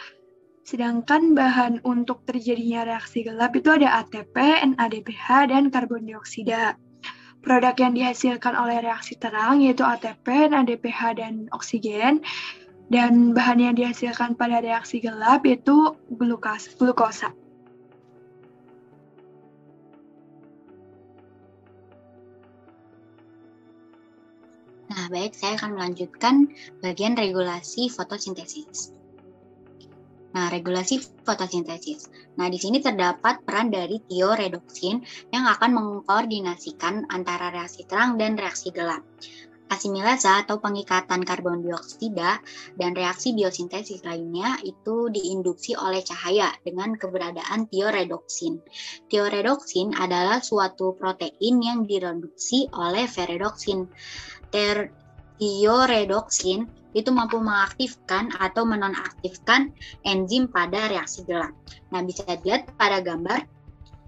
Sedangkan bahan untuk terjadinya reaksi gelap itu ada ATP, NADPH, dan karbon dioksida. Produk yang dihasilkan oleh reaksi terang yaitu ATP, NADPH, dan oksigen. Dan bahan yang dihasilkan pada reaksi gelap yaitu glukosa. Nah, baik, saya akan melanjutkan bagian regulasi fotosintesis. Nah, regulasi fotosintesis. Nah, di sini terdapat peran dari tioredoksin yang akan mengkoordinasikan antara reaksi terang dan reaksi gelap. Asimilasa atau pengikatan karbon dioksida dan reaksi biosintesis lainnya itu diinduksi oleh cahaya dengan keberadaan tioredoksin. Tioredoksin adalah suatu protein yang direduksi oleh ferredoksin. Tioredoksin itu mampu mengaktifkan atau menonaktifkan enzim pada reaksi gelap. Nah, bisa dilihat pada gambar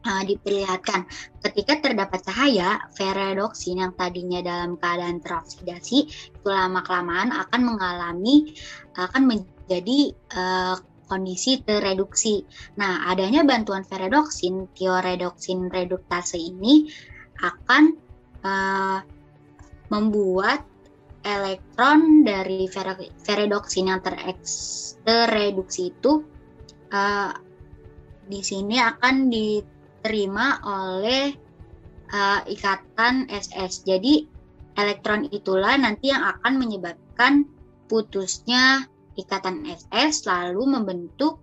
diperlihatkan ketika terdapat cahaya, ferredoksin yang tadinya dalam keadaan teroksidasi itu lama-kelamaan akan menjadi kondisi tereduksi. Nah, adanya bantuan ferredoksin, tioredoksin reduktase ini akan membuat elektron dari ferredoksin yang tereduksi itu di sini akan diterima oleh ikatan SS. Jadi elektron itulah nanti yang akan menyebabkan putusnya ikatan SS lalu membentuk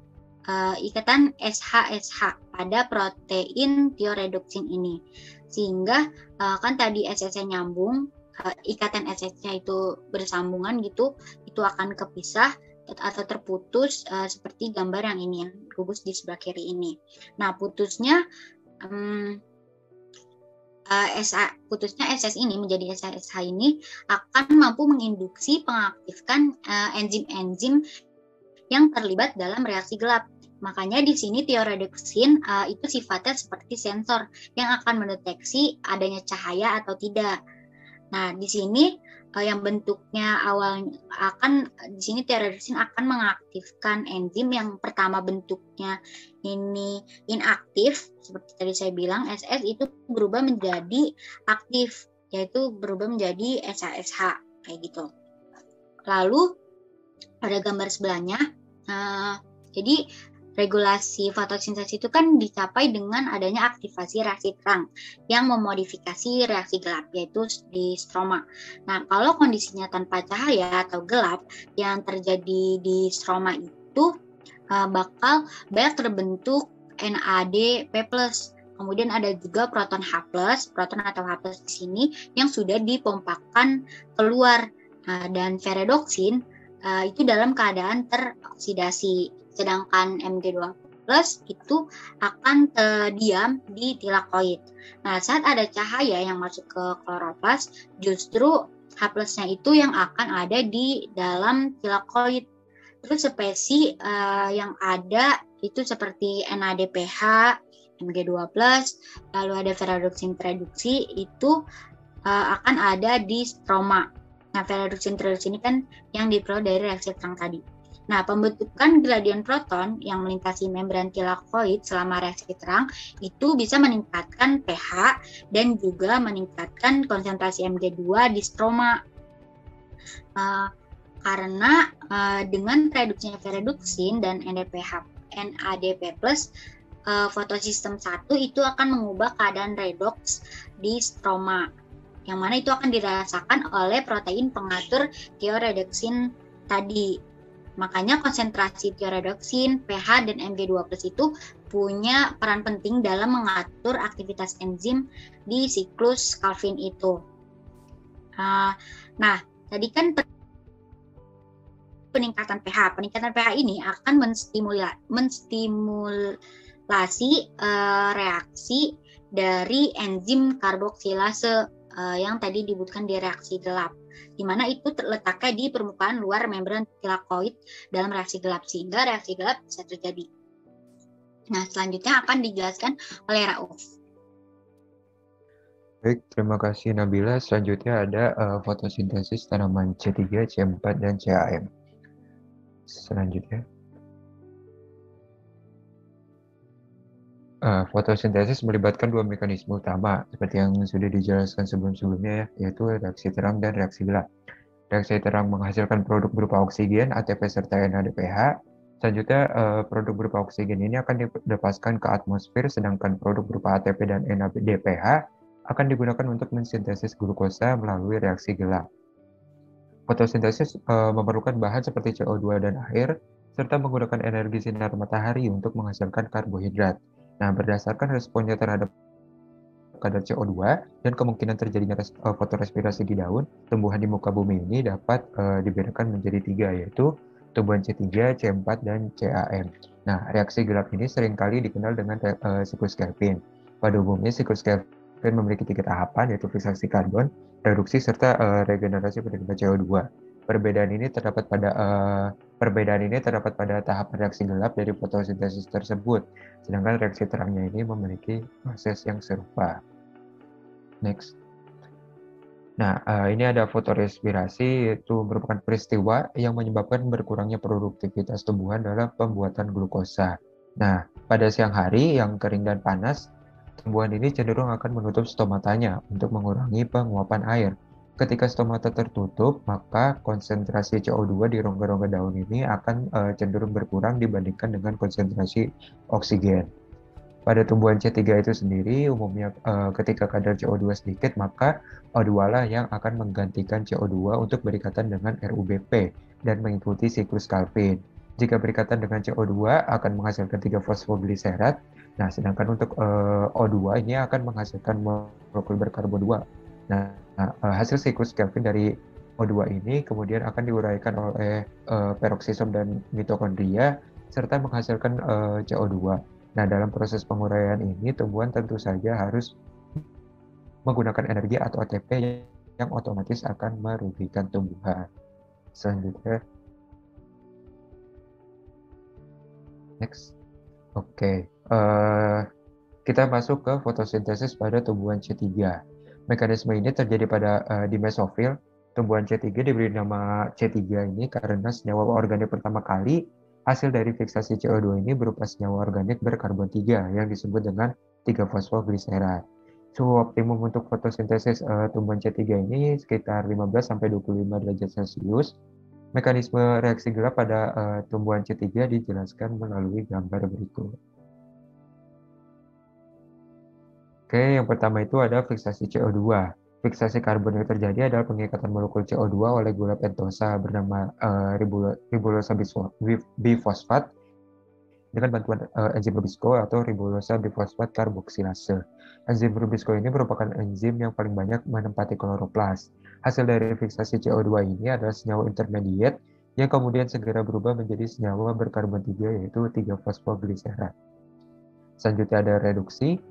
ikatan SH-SH pada protein tioredoksin ini. Sehingga kan tadi SS-nya nyambung, ikatan SS-nya itu bersambungan gitu, itu akan kepisah atau terputus seperti gambar yang ini yang gugus di sebelah kiri ini. Nah, putusnya SS ini menjadi SH ini akan mampu menginduksi pengaktifkan enzim-enzim yang terlibat dalam reaksi gelap. Makanya di sini tioredoksin itu sifatnya seperti sensor yang akan mendeteksi adanya cahaya atau tidak. Nah, di sini yang bentuknya awalnya di sini tioredoksin akan mengaktifkan enzim yang pertama bentuknya ini inaktif, seperti tadi saya bilang, SS itu berubah menjadi aktif, yaitu berubah menjadi SH-SH, kayak gitu. Lalu pada gambar sebelahnya, jadi regulasi fotosintesis itu kan dicapai dengan adanya aktivasi reaksi terang yang memodifikasi reaksi gelap, yaitu di stroma. Nah, kalau kondisinya tanpa cahaya atau gelap, yang terjadi di stroma itu bakal banyak terbentuk NADP+. Kemudian ada juga proton H+, proton atau H+ di sini yang sudah dipompakan keluar. Dan ferredoksin itu dalam keadaan teroksidasi. Sedangkan Mg2+ itu akan diam di tilakoid. Nah, saat ada cahaya yang masuk ke kloroplas, justru H+-nya itu yang akan ada di dalam tilakoid. Terus spesi yang ada itu seperti NADPH, Mg2+, lalu ada ferredoksin tereduksi, itu akan ada di stroma. Nah, ferredoksin tereduksi ini kan yang diperoleh dari reaksi terang tadi. Nah, pembentukan gradien proton yang melintasi membran tilakoid selama reaksi terang itu bisa meningkatkan pH dan juga meningkatkan konsentrasi Mg2 di stroma. Karena dengan reduksinya ferredoksin dan NADP+, fotosistem 1 itu akan mengubah keadaan redoks di stroma, yang mana itu akan dirasakan oleh protein pengatur thioredoxin tadi. Makanya konsentrasi thioredoxin, pH, dan Mg2+ itu punya peran penting dalam mengatur aktivitas enzim di siklus Calvin itu. Nah, tadi kan peningkatan pH ini akan menstimulasi reaksi dari enzim karboksilase yang tadi disebutkan di reaksi gelap, di mana itu terletaknya di permukaan luar membran tilakoid dalam reaksi gelap, sehingga reaksi gelap bisa terjadi. Nah, selanjutnya akan dijelaskan oleh Rauf. Baik, terima kasih Nabila. Selanjutnya ada fotosintesis tanaman C3, C4, dan CAM. Selanjutnya. Fotosintesis melibatkan dua mekanisme utama, seperti yang sudah dijelaskan sebelum-sebelumnya, yaitu reaksi terang dan reaksi gelap. Reaksi terang menghasilkan produk berupa oksigen, ATP, serta NADPH. Selanjutnya, produk berupa oksigen ini akan dilepaskan ke atmosfer, sedangkan produk berupa ATP dan NADPH akan digunakan untuk mensintesis glukosa melalui reaksi gelap. Fotosintesis memerlukan bahan seperti CO2 dan air, serta menggunakan energi sinar matahari untuk menghasilkan karbohidrat. Nah, berdasarkan responnya terhadap kadar CO2 dan kemungkinan terjadinya fotorespirasi di daun, tumbuhan di muka bumi ini dapat dibedakan menjadi 3, yaitu tumbuhan C3, C4, dan CAM. Nah, reaksi gelap ini seringkali dikenal dengan siklus Kelvin. Pada umumnya, siklus Kelvin memiliki 3 tahapan, yaitu fiksasi karbon, reduksi, serta regenerasi pada CO2. Perbedaan ini terdapat pada tahap reaksi gelap dari fotosintesis tersebut, sedangkan reaksi terangnya ini memiliki proses yang serupa. Next. Nah, ini ada fotorespirasi, yaitu merupakan peristiwa yang menyebabkan berkurangnya produktivitas tumbuhan dalam pembuatan glukosa. Nah, pada siang hari yang kering dan panas, tumbuhan ini cenderung akan menutup stomatanya untuk mengurangi penguapan air. Ketika stomata tertutup, maka konsentrasi CO2 di rongga-rongga daun ini akan cenderung berkurang dibandingkan dengan konsentrasi oksigen. Pada tumbuhan C3 itu sendiri, umumnya ketika kadar CO2 sedikit, maka O2 lah yang akan menggantikan CO2 untuk berikatan dengan RUBP dan mengikuti siklus Calvin. Jika berikatan dengan CO2 akan menghasilkan 3 fosfogliserat. Nah, sedangkan untuk O2 ini akan menghasilkan molekul berkarbon 2. Nah, hasil siklus Calvin dari O2 ini kemudian akan diuraikan oleh peroksisom dan mitokondria serta menghasilkan CO2. Nah, dalam proses penguraian ini, tumbuhan tentu saja harus menggunakan energi atau ATP yang otomatis akan merugikan tumbuhan. Selanjutnya. Next. Oke. Kita masuk ke fotosintesis pada tumbuhan C3. Mekanisme ini terjadi pada di mesofil. Tumbuhan C3 diberi nama C3 ini karena senyawa organik pertama kali hasil dari fiksasi CO2 ini berupa senyawa organik berkarbon 3 yang disebut dengan 3-fosfogliserat. Suhu optimum untuk fotosintesis tumbuhan C3 ini sekitar 15-25 derajat Celcius. Mekanisme reaksi gelap pada tumbuhan C3 dijelaskan melalui gambar berikut. Oke, yang pertama itu ada fiksasi CO2. Fiksasi karbon yang terjadi adalah pengikatan molekul CO2 oleh gula pentosa bernama ribulosa bifosfat dengan bantuan enzim Rubisco atau ribulosa bifosfat karboksilase. Enzim Rubisco ini merupakan enzim yang paling banyak menempati kloroplas. Hasil dari fiksasi CO2 ini adalah senyawa intermediate yang kemudian segera berubah menjadi senyawa berkarbon 3, yaitu 3-fosfogliserat. Selanjutnya ada reduksi.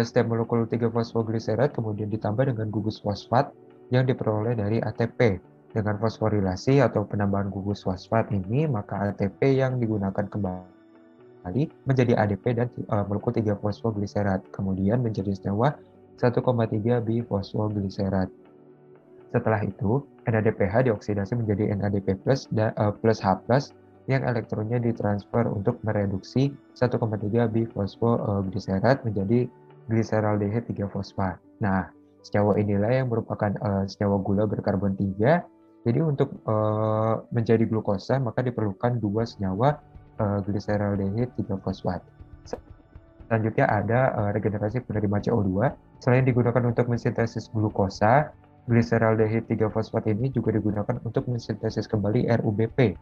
Setiap molekul 3-fosfogliserat kemudian ditambah dengan gugus fosfat yang diperoleh dari ATP. Dengan fosforilasi atau penambahan gugus fosfat ini, maka ATP yang digunakan kembali menjadi ADP dan molekul 3-fosfogliserat, kemudian menjadi senyawa 1,3 bifosfogliserat. Setelah itu, NADPH dioksidasi menjadi NADP+ plus H+, yang elektronnya ditransfer untuk mereduksi 1,3 bifosfogliserat menjadi gliseraldehyde 3-fosfat. Nah, senyawa inilah yang merupakan senyawa gula berkarbon 3. Jadi untuk menjadi glukosa maka diperlukan 2 senyawa gliseraldehyde 3-fosfat. Selanjutnya ada regenerasi penerima CO2. Selain digunakan untuk mensintesis glukosa, gliseraldehid 3-fosfat ini juga digunakan untuk mensintesis kembali RUBP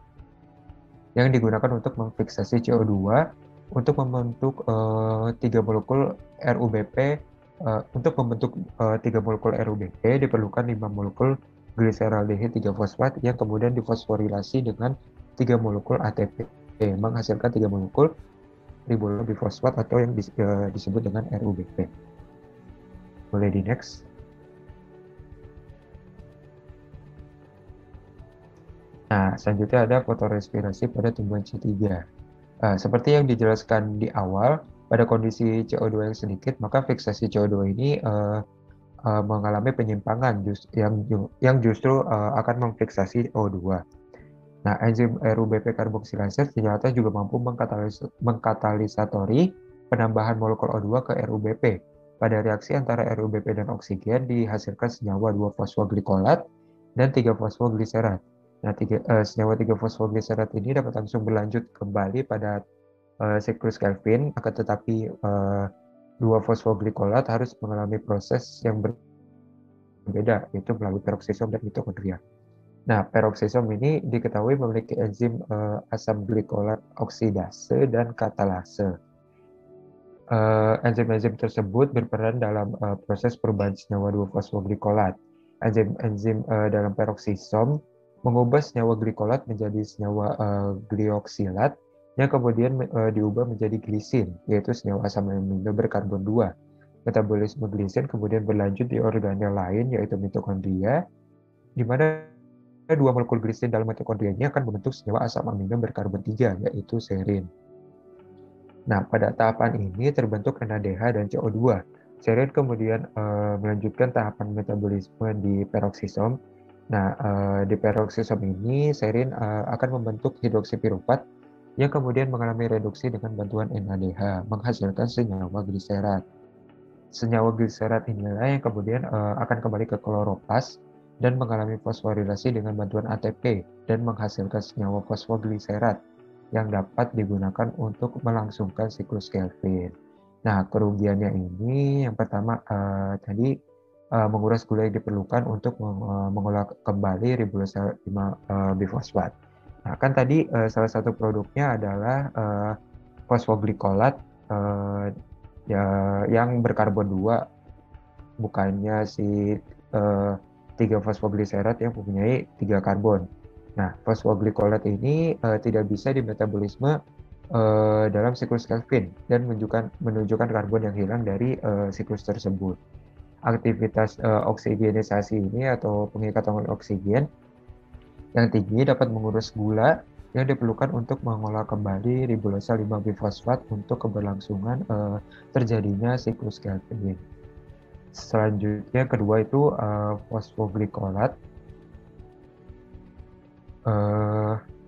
yang digunakan untuk memfiksasi CO2 untuk membentuk 3 molekul RUBP. Untuk membentuk 3 molekul RUBP diperlukan 5 molekul gliseraldehid 3-fosfat yang kemudian difosforilasi dengan 3 molekul ATP menghasilkan 3 molekul ribola bifosfat atau yang disebut dengan RUBP. Boleh di next. Nah, selanjutnya ada fotorespirasi pada tumbuhan C3. Seperti yang dijelaskan di awal, pada kondisi CO2 yang sedikit, maka fiksasi CO2 ini mengalami penyimpangan yang justru akan memfiksasi O2. Nah, enzim RUBP karboksilase ternyata juga mampu mengkatalisatori penambahan molekul O2 ke RUBP. Pada reaksi antara RUBP dan oksigen dihasilkan senyawa 2-fosfoglikolat dan 3-fosfogliserat. Nah, senyawa 3-fosfogliserat ini dapat langsung berlanjut kembali pada siklus Kelvin, akan tetapi 2-fosfoglikolat harus mengalami proses yang berbeda, yaitu melalui peroksisom dan mitokondria. Nah, peroksisom ini diketahui memiliki enzim asam glikolat oksidase dan katalase. Enzim-enzim tersebut berperan dalam proses perubahan senyawa 2-fosfoglikolat. Enzim-enzim dalam peroksisom mengubah senyawa glikolat menjadi senyawa glioksilat yang kemudian diubah menjadi glisin, yaitu senyawa asam amino berkarbon 2. Metabolisme glisin kemudian berlanjut di organel lain, yaitu mitokondria, di mana 2 molekul glisin dalam mitokondria ini akan membentuk senyawa asam amino berkarbon 3, yaitu serin. Nah, pada tahapan ini terbentuk NADH dan CO2. Serin kemudian melanjutkan tahapan metabolisme di peroksisom. Nah, di peroksisom ini serin akan membentuk hidroksipiruvat yang kemudian mengalami reduksi dengan bantuan NADH, menghasilkan senyawa gliserat. Senyawa gliserat inilah yang kemudian akan kembali ke kloroplast dan mengalami fosforilasi dengan bantuan ATP dan menghasilkan senyawa fosfogliserat yang dapat digunakan untuk melangsungkan siklus Kelvin. Nah, kerugiannya ini yang pertama tadi menguras gula yang diperlukan untuk mengolah kembali ribosa 5 bifosfat. Nah, kan tadi salah satu produknya adalah fosfoglikolat yang berkarbon 2, bukannya si 3-fosfogliserat yang mempunyai 3 karbon. Nah, fosfoglikolat ini tidak bisa dimetabolisme dalam siklus Kelvin dan menunjukkan karbon yang hilang dari siklus tersebut. Aktivitas oksigenisasi ini atau pengikatan oksigen yang tinggi dapat mengurus gula yang diperlukan untuk mengolah kembali ribosa 5-bifosfat untuk keberlangsungan terjadinya siklus Kelvin. Selanjutnya kedua itu fosfoglikolat.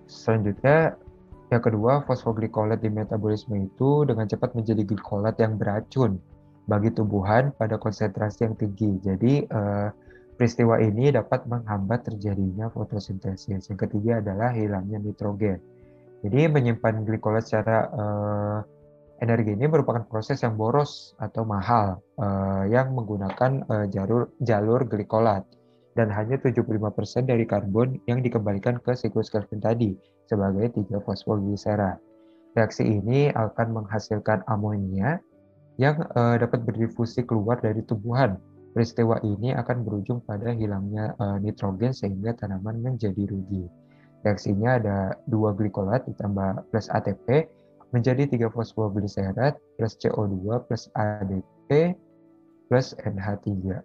Selanjutnya yang kedua, fosfoglikolat di metabolisme itu dengan cepat menjadi glikolat yang beracun bagi tumbuhan pada konsentrasi yang tinggi. Jadi peristiwa ini dapat menghambat terjadinya fotosintesis. Yang ketiga adalah hilangnya nitrogen. Jadi menyimpan glikolat secara energi ini merupakan proses yang boros atau mahal yang menggunakan jalur glikolat, dan hanya 75% dari karbon yang dikembalikan ke siklus Kelvin tadi sebagai 3-fosfogliserat. Reaksi ini akan menghasilkan amonia yang dapat berdifusi keluar dari tumbuhan. Peristiwa ini akan berujung pada hilangnya nitrogen sehingga tanaman menjadi rugi. Reaksinya ada 2 glikolat ditambah plus ATP menjadi 3-fosfogliserat plus CO2 plus ADP plus NH3.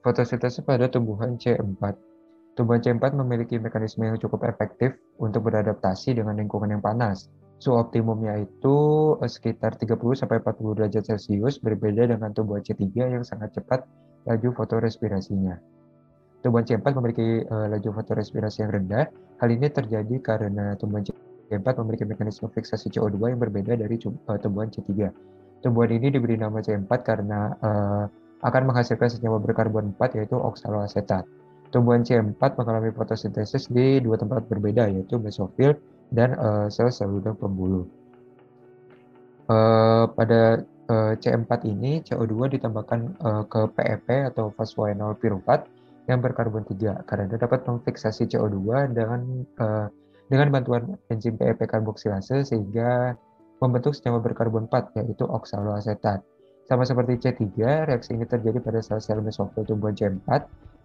Fotosintesis pada tumbuhan C4. Tumbuhan C4 memiliki mekanisme yang cukup efektif untuk beradaptasi dengan lingkungan yang panas. Suhu optimumnya itu sekitar 30-40 derajat Celcius, berbeda dengan tumbuhan C3 yang sangat cepat laju fotorespirasinya. Tumbuhan C4 memiliki laju fotorespirasi yang rendah. Hal ini terjadi karena tumbuhan C4 memiliki mekanisme fiksasi CO2 yang berbeda dari tumbuhan C3. Tumbuhan ini diberi nama C4 karena akan menghasilkan senyawa berkarbon 4, yaitu oksaloasetat. Tumbuhan C4 mengalami fotosintesis di 2 tempat berbeda, yaitu mesofil dan sel udang pembuluh. Pada C4 ini CO2 ditambahkan ke PEP atau fosfoenol piruvat yang berkarbon 3 karena dapat memfiksasi CO2 dengan bantuan enzim PEP karboksilase sehingga membentuk senyawa berkarbon 4 yaitu oksaloasetat. Sama seperti C3, reaksi ini terjadi pada sel-sel mesofil tumbuhan C4.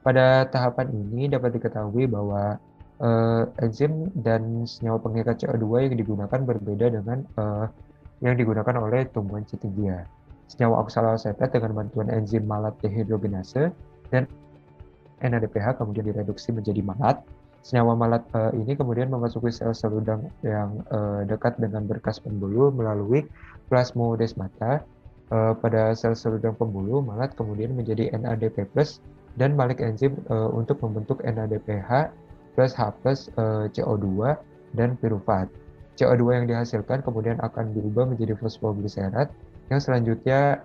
Pada tahapan ini dapat diketahui bahwa enzim dan senyawa pengikat CO2 yang digunakan berbeda dengan yang digunakan oleh tumbuhan C3. Senyawa oksaloasetat dengan bantuan enzim malat dehidrogenase dan NADPH kemudian direduksi menjadi malat. Senyawa malat ini kemudian memasuki sel-sel udang yang dekat dengan berkas pembuluh melalui plasmodesmata. Pada sel-sel udang pembuluh, malat kemudian menjadi NADP+ dan balik enzim untuk membentuk NADPH plus H plus CO2 dan piruvat. CO2 yang dihasilkan kemudian akan diubah menjadi fosfogliserat yang selanjutnya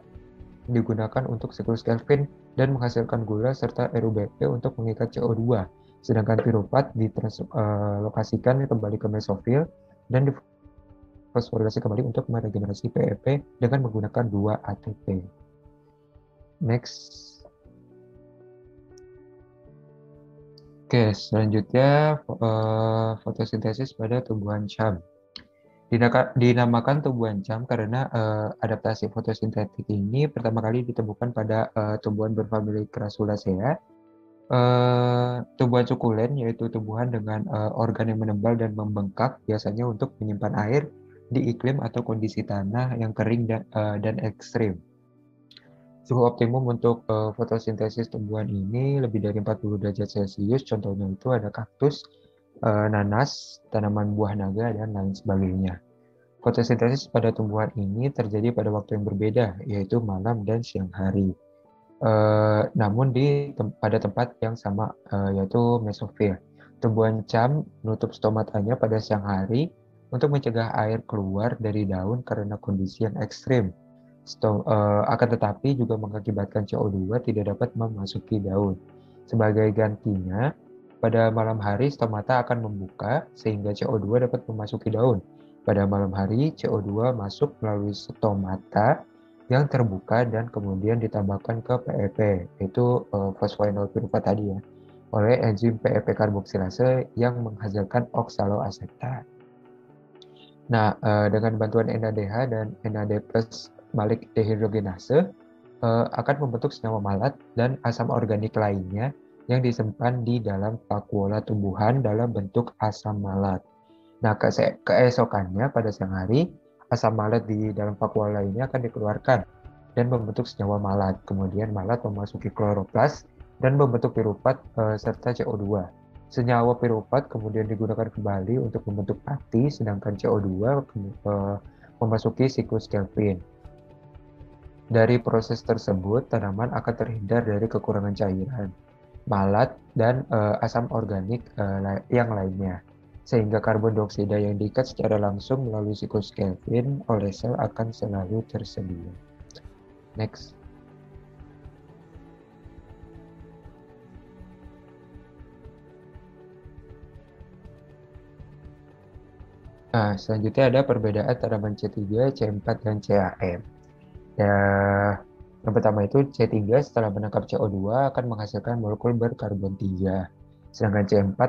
digunakan untuk siklus Kelvin dan menghasilkan gula serta RUBP untuk mengikat CO2. Sedangkan piruvat ditranslokasikan kembali ke mesofil dan difosforilasi kembali untuk meregenerasi PEP dengan menggunakan 2 ATP. Next. Oke, selanjutnya fotosintesis pada tumbuhan cam. Dinamakan tumbuhan cam karena adaptasi fotosintetik ini pertama kali ditemukan pada tumbuhan berfamili Crassulaceae. Tumbuhan sukulen yaitu tumbuhan dengan organ yang menebal dan membengkak biasanya untuk menyimpan air di iklim atau kondisi tanah yang kering dan ekstrim. Suhu optimum untuk fotosintesis tumbuhan ini lebih dari 40 derajat Celcius. Contohnya itu ada kaktus, nanas, tanaman buah naga, dan lain sebagainya. Fotosintesis pada tumbuhan ini terjadi pada waktu yang berbeda, yaitu malam dan siang hari. Namun pada tempat yang sama, yaitu mesofil. Tumbuhan cam menutup stomatanya pada siang hari untuk mencegah air keluar dari daun karena kondisi yang ekstrim. Akan tetapi juga mengakibatkan CO2 tidak dapat memasuki daun. Sebagai gantinya, pada malam hari stomata akan membuka sehingga CO2 dapat memasuki daun. Pada malam hari, CO2 masuk melalui stomata yang terbuka dan kemudian ditambahkan ke PEP, yaitu fosfoenol piruvat tadi ya, oleh enzim PEP karboksilase yang menghasilkan oksaloasetat. Nah, dengan bantuan NADH dan NAD+ balik dehidrogenase akan membentuk senyawa malat dan asam organik lainnya yang disimpan di dalam vakuola tumbuhan dalam bentuk asam malat. Nah, keesokannya pada siang hari, asam malat di dalam vakuola ini akan dikeluarkan dan membentuk senyawa malat. Kemudian malat memasuki kloroplas dan membentuk piruvat serta CO2. Senyawa piruvat kemudian digunakan kembali untuk membentuk pati, sedangkan CO2 memasuki siklus Kelvin. Dari proses tersebut, tanaman akan terhindar dari kekurangan cairan, malat, dan asam organik yang lainnya. Sehingga karbon dioksida yang diikat secara langsung melalui siklus Kelvin oleh sel akan selalu tersedia. Next. Nah, selanjutnya ada perbedaan tanaman C3, C4, dan CAM. Ya, yang pertama itu C3 setelah menangkap CO2 akan menghasilkan molekul berkarbon 3. Sedangkan C4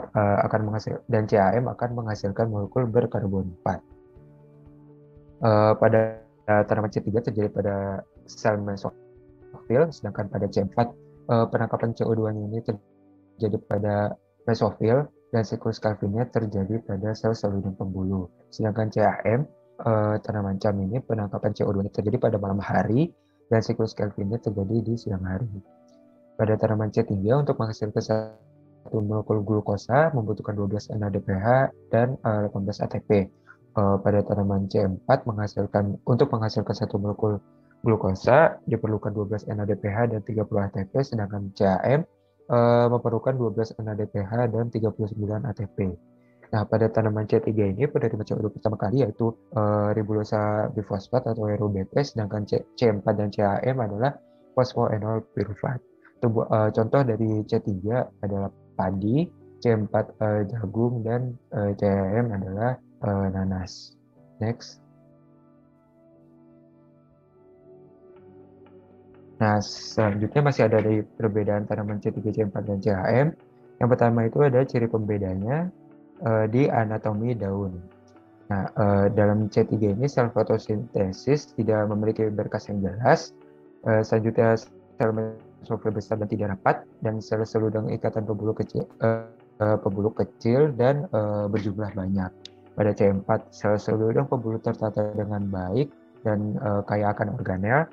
dan CAM akan menghasilkan molekul berkarbon 4. Pada tanaman C3 terjadi pada sel mesofil, sedangkan pada C4 penangkapan CO2 ini terjadi pada mesofil dan siklus Kelvinnya terjadi pada sel-sel udang pembuluh. Sedangkan CAM tanaman cam ini penangkapan CO2 terjadi pada malam hari dan siklus Kelvinnya terjadi di siang hari. Pada tanaman C3 untuk menghasilkan satu molekul glukosa membutuhkan 12 NADPH dan 18 ATP. Pada tanaman C4 untuk menghasilkan satu molekul glukosa diperlukan 12 NADPH dan 30 ATP, sedangkan CAM memerlukan 12 NADPH dan 39 ATP. Nah, pada tanaman C3 ini penerima CO2 pertama kali yaitu ribulosa bifosfat atau RUBP, sedangkan C4 dan CAM adalah fosfoenol piruvat. Contoh dari C3 adalah padi, C4 jagung, dan CAM adalah nanas. Next. Nah, selanjutnya masih ada dari perbedaan tanaman C3, C4, dan CHM. Yang pertama itu ada ciri pembedanya di anatomi daun. Nah, dalam C3 ini sel fotosintesis tidak memiliki berkas yang jelas. Selanjutnya sel mesofil besar dan tidak rapat, dan sel seludang ikatan pembuluh kecil dan berjumlah banyak. Pada C4, sel seludang pembuluh tertata dengan baik dan kaya akan organel.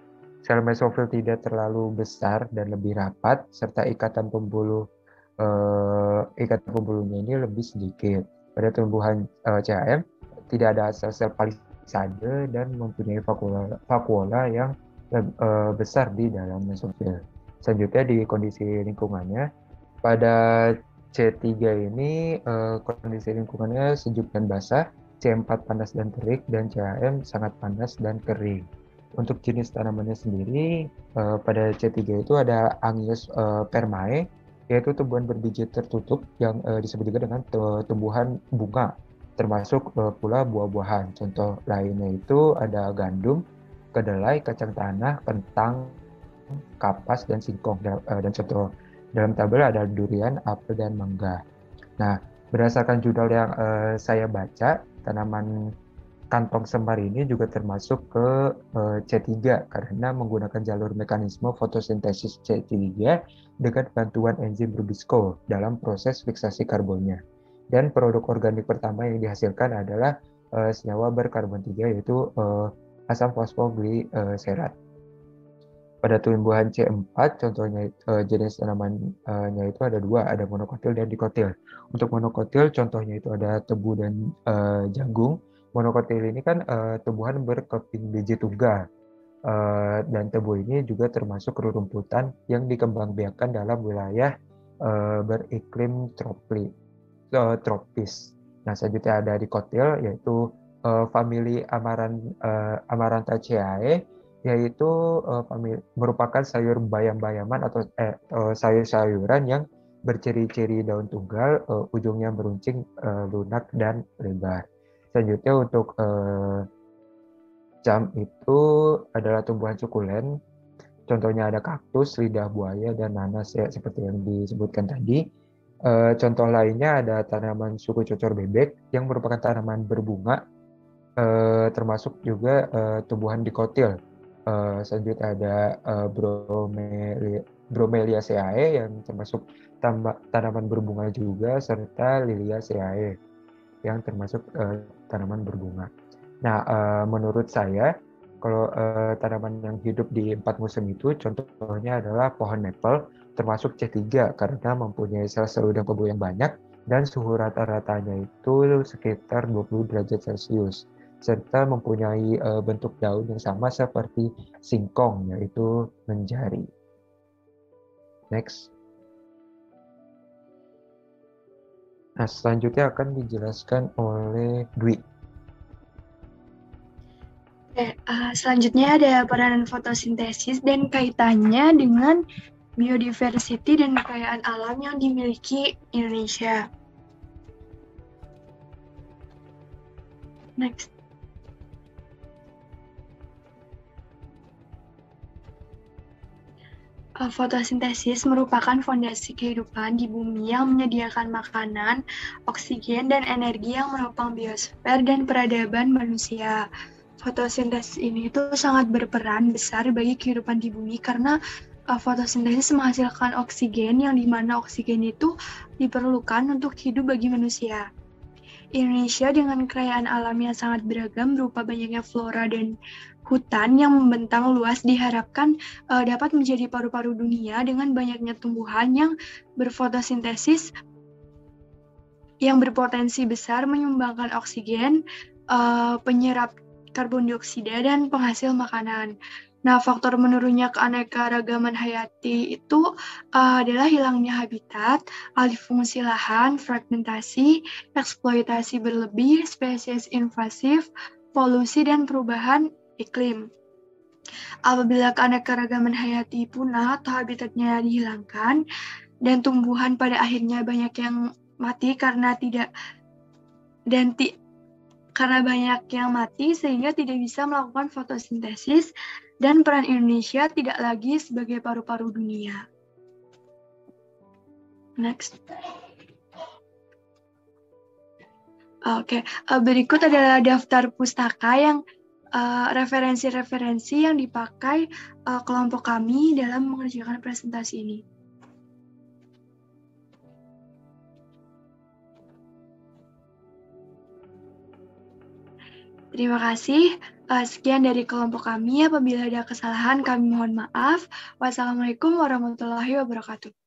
Sel mesofil tidak terlalu besar dan lebih rapat, serta ikatan pembuluhnya ini lebih sedikit. Pada tumbuhan CHM tidak ada sel-sel palisade dan mempunyai vakuola yang besar di dalam mesofil. Selanjutnya di kondisi lingkungannya, pada C3 ini kondisi lingkungannya sejuk dan basah, C4 panas dan terik, dan CHM sangat panas dan kering. Untuk jenis tanamannya sendiri, pada C3 itu ada Angios permae, yaitu tumbuhan berbiji tertutup yang disebut juga dengan tumbuhan bunga, termasuk pula buah-buahan. Contoh lainnya itu ada gandum, kedelai, kacang tanah, kentang, kapas, dan singkong. Dan contoh dalam tabel ada durian, apel, dan mangga. Nah, berdasarkan judul yang saya baca, tanaman kantong semar ini juga termasuk ke C3 karena menggunakan jalur mekanisme fotosintesis C3 dengan bantuan enzim Rubisco dalam proses fiksasi karbonnya. Dan produk organik pertama yang dihasilkan adalah senyawa berkarbon 3, yaitu asam fosfogliserat. Pada tumbuhan C4, contohnya jenis tanamannya itu ada dua, ada monokotil dan dikotil. Untuk monokotil, contohnya itu ada tebu dan jagung. Monokotil ini kan tumbuhan berkeping biji tunggal, dan tebu ini juga termasuk rerumputan yang dikembangbiakkan dalam wilayah beriklim tropis. Nah, selanjutnya ada dikotil, yaitu famili Amarantaceae, yaitu merupakan sayur bayam-bayaman atau sayur-sayuran yang berciri-ciri daun tunggal, ujungnya meruncing, lunak, dan lebar. Selanjutnya untuk cam itu adalah tumbuhan sukulen. Contohnya ada kaktus, lidah buaya, dan nanas, ya, seperti yang disebutkan tadi. Contoh lainnya ada tanaman suku cocor bebek yang merupakan tanaman berbunga, termasuk juga tumbuhan dikotil. Selanjutnya ada Bromeliaceae yang termasuk tanaman berbunga juga, serta Liliaceae yang termasuk tanaman berbunga. Nah, menurut saya, kalau tanaman yang hidup di 4 musim itu, contohnya adalah pohon maple, termasuk C3 karena mempunyai sel seludang pembuluh yang banyak dan suhu rata-ratanya itu sekitar 20 derajat Celcius, serta mempunyai bentuk daun yang sama seperti singkong, yaitu menjari. Next. Nah, selanjutnya akan dijelaskan oleh Dwi. Selanjutnya ada peranan fotosintesis dan kaitannya dengan biodiversity dan kekayaan alam yang dimiliki Indonesia. Next. Fotosintesis merupakan fondasi kehidupan di bumi yang menyediakan makanan, oksigen, dan energi yang menopang biosfer dan peradaban manusia. Fotosintesis ini itu sangat berperan besar bagi kehidupan di bumi karena fotosintesis menghasilkan oksigen yang dimana oksigen itu diperlukan untuk hidup bagi manusia. Indonesia dengan kekayaan alam yang sangat beragam berupa banyaknya flora dan hutan yang membentang luas diharapkan dapat menjadi paru-paru dunia dengan banyaknya tumbuhan yang berfotosintesis yang berpotensi besar menyumbangkan oksigen, penyerap karbon dioksida, dan penghasil makanan. Nah, faktor menurunnya keanekaragaman hayati itu adalah hilangnya habitat, alih fungsi lahan, fragmentasi, eksploitasi berlebih, spesies invasif, polusi, dan perubahan iklim. Apabila keanekaragaman hayati punah atau habitatnya dihilangkan, dan tumbuhan pada akhirnya banyak yang mati karena karena banyak yang mati sehingga tidak bisa melakukan fotosintesis dan peran Indonesia tidak lagi sebagai paru-paru dunia. Next. Oke, berikut adalah daftar pustaka yang referensi-referensi yang dipakai kelompok kami dalam mengerjakan presentasi ini. Terima kasih. Sekian dari kelompok kami. Apabila ada kesalahan, kami mohon maaf. Wassalamualaikum warahmatullahi wabarakatuh.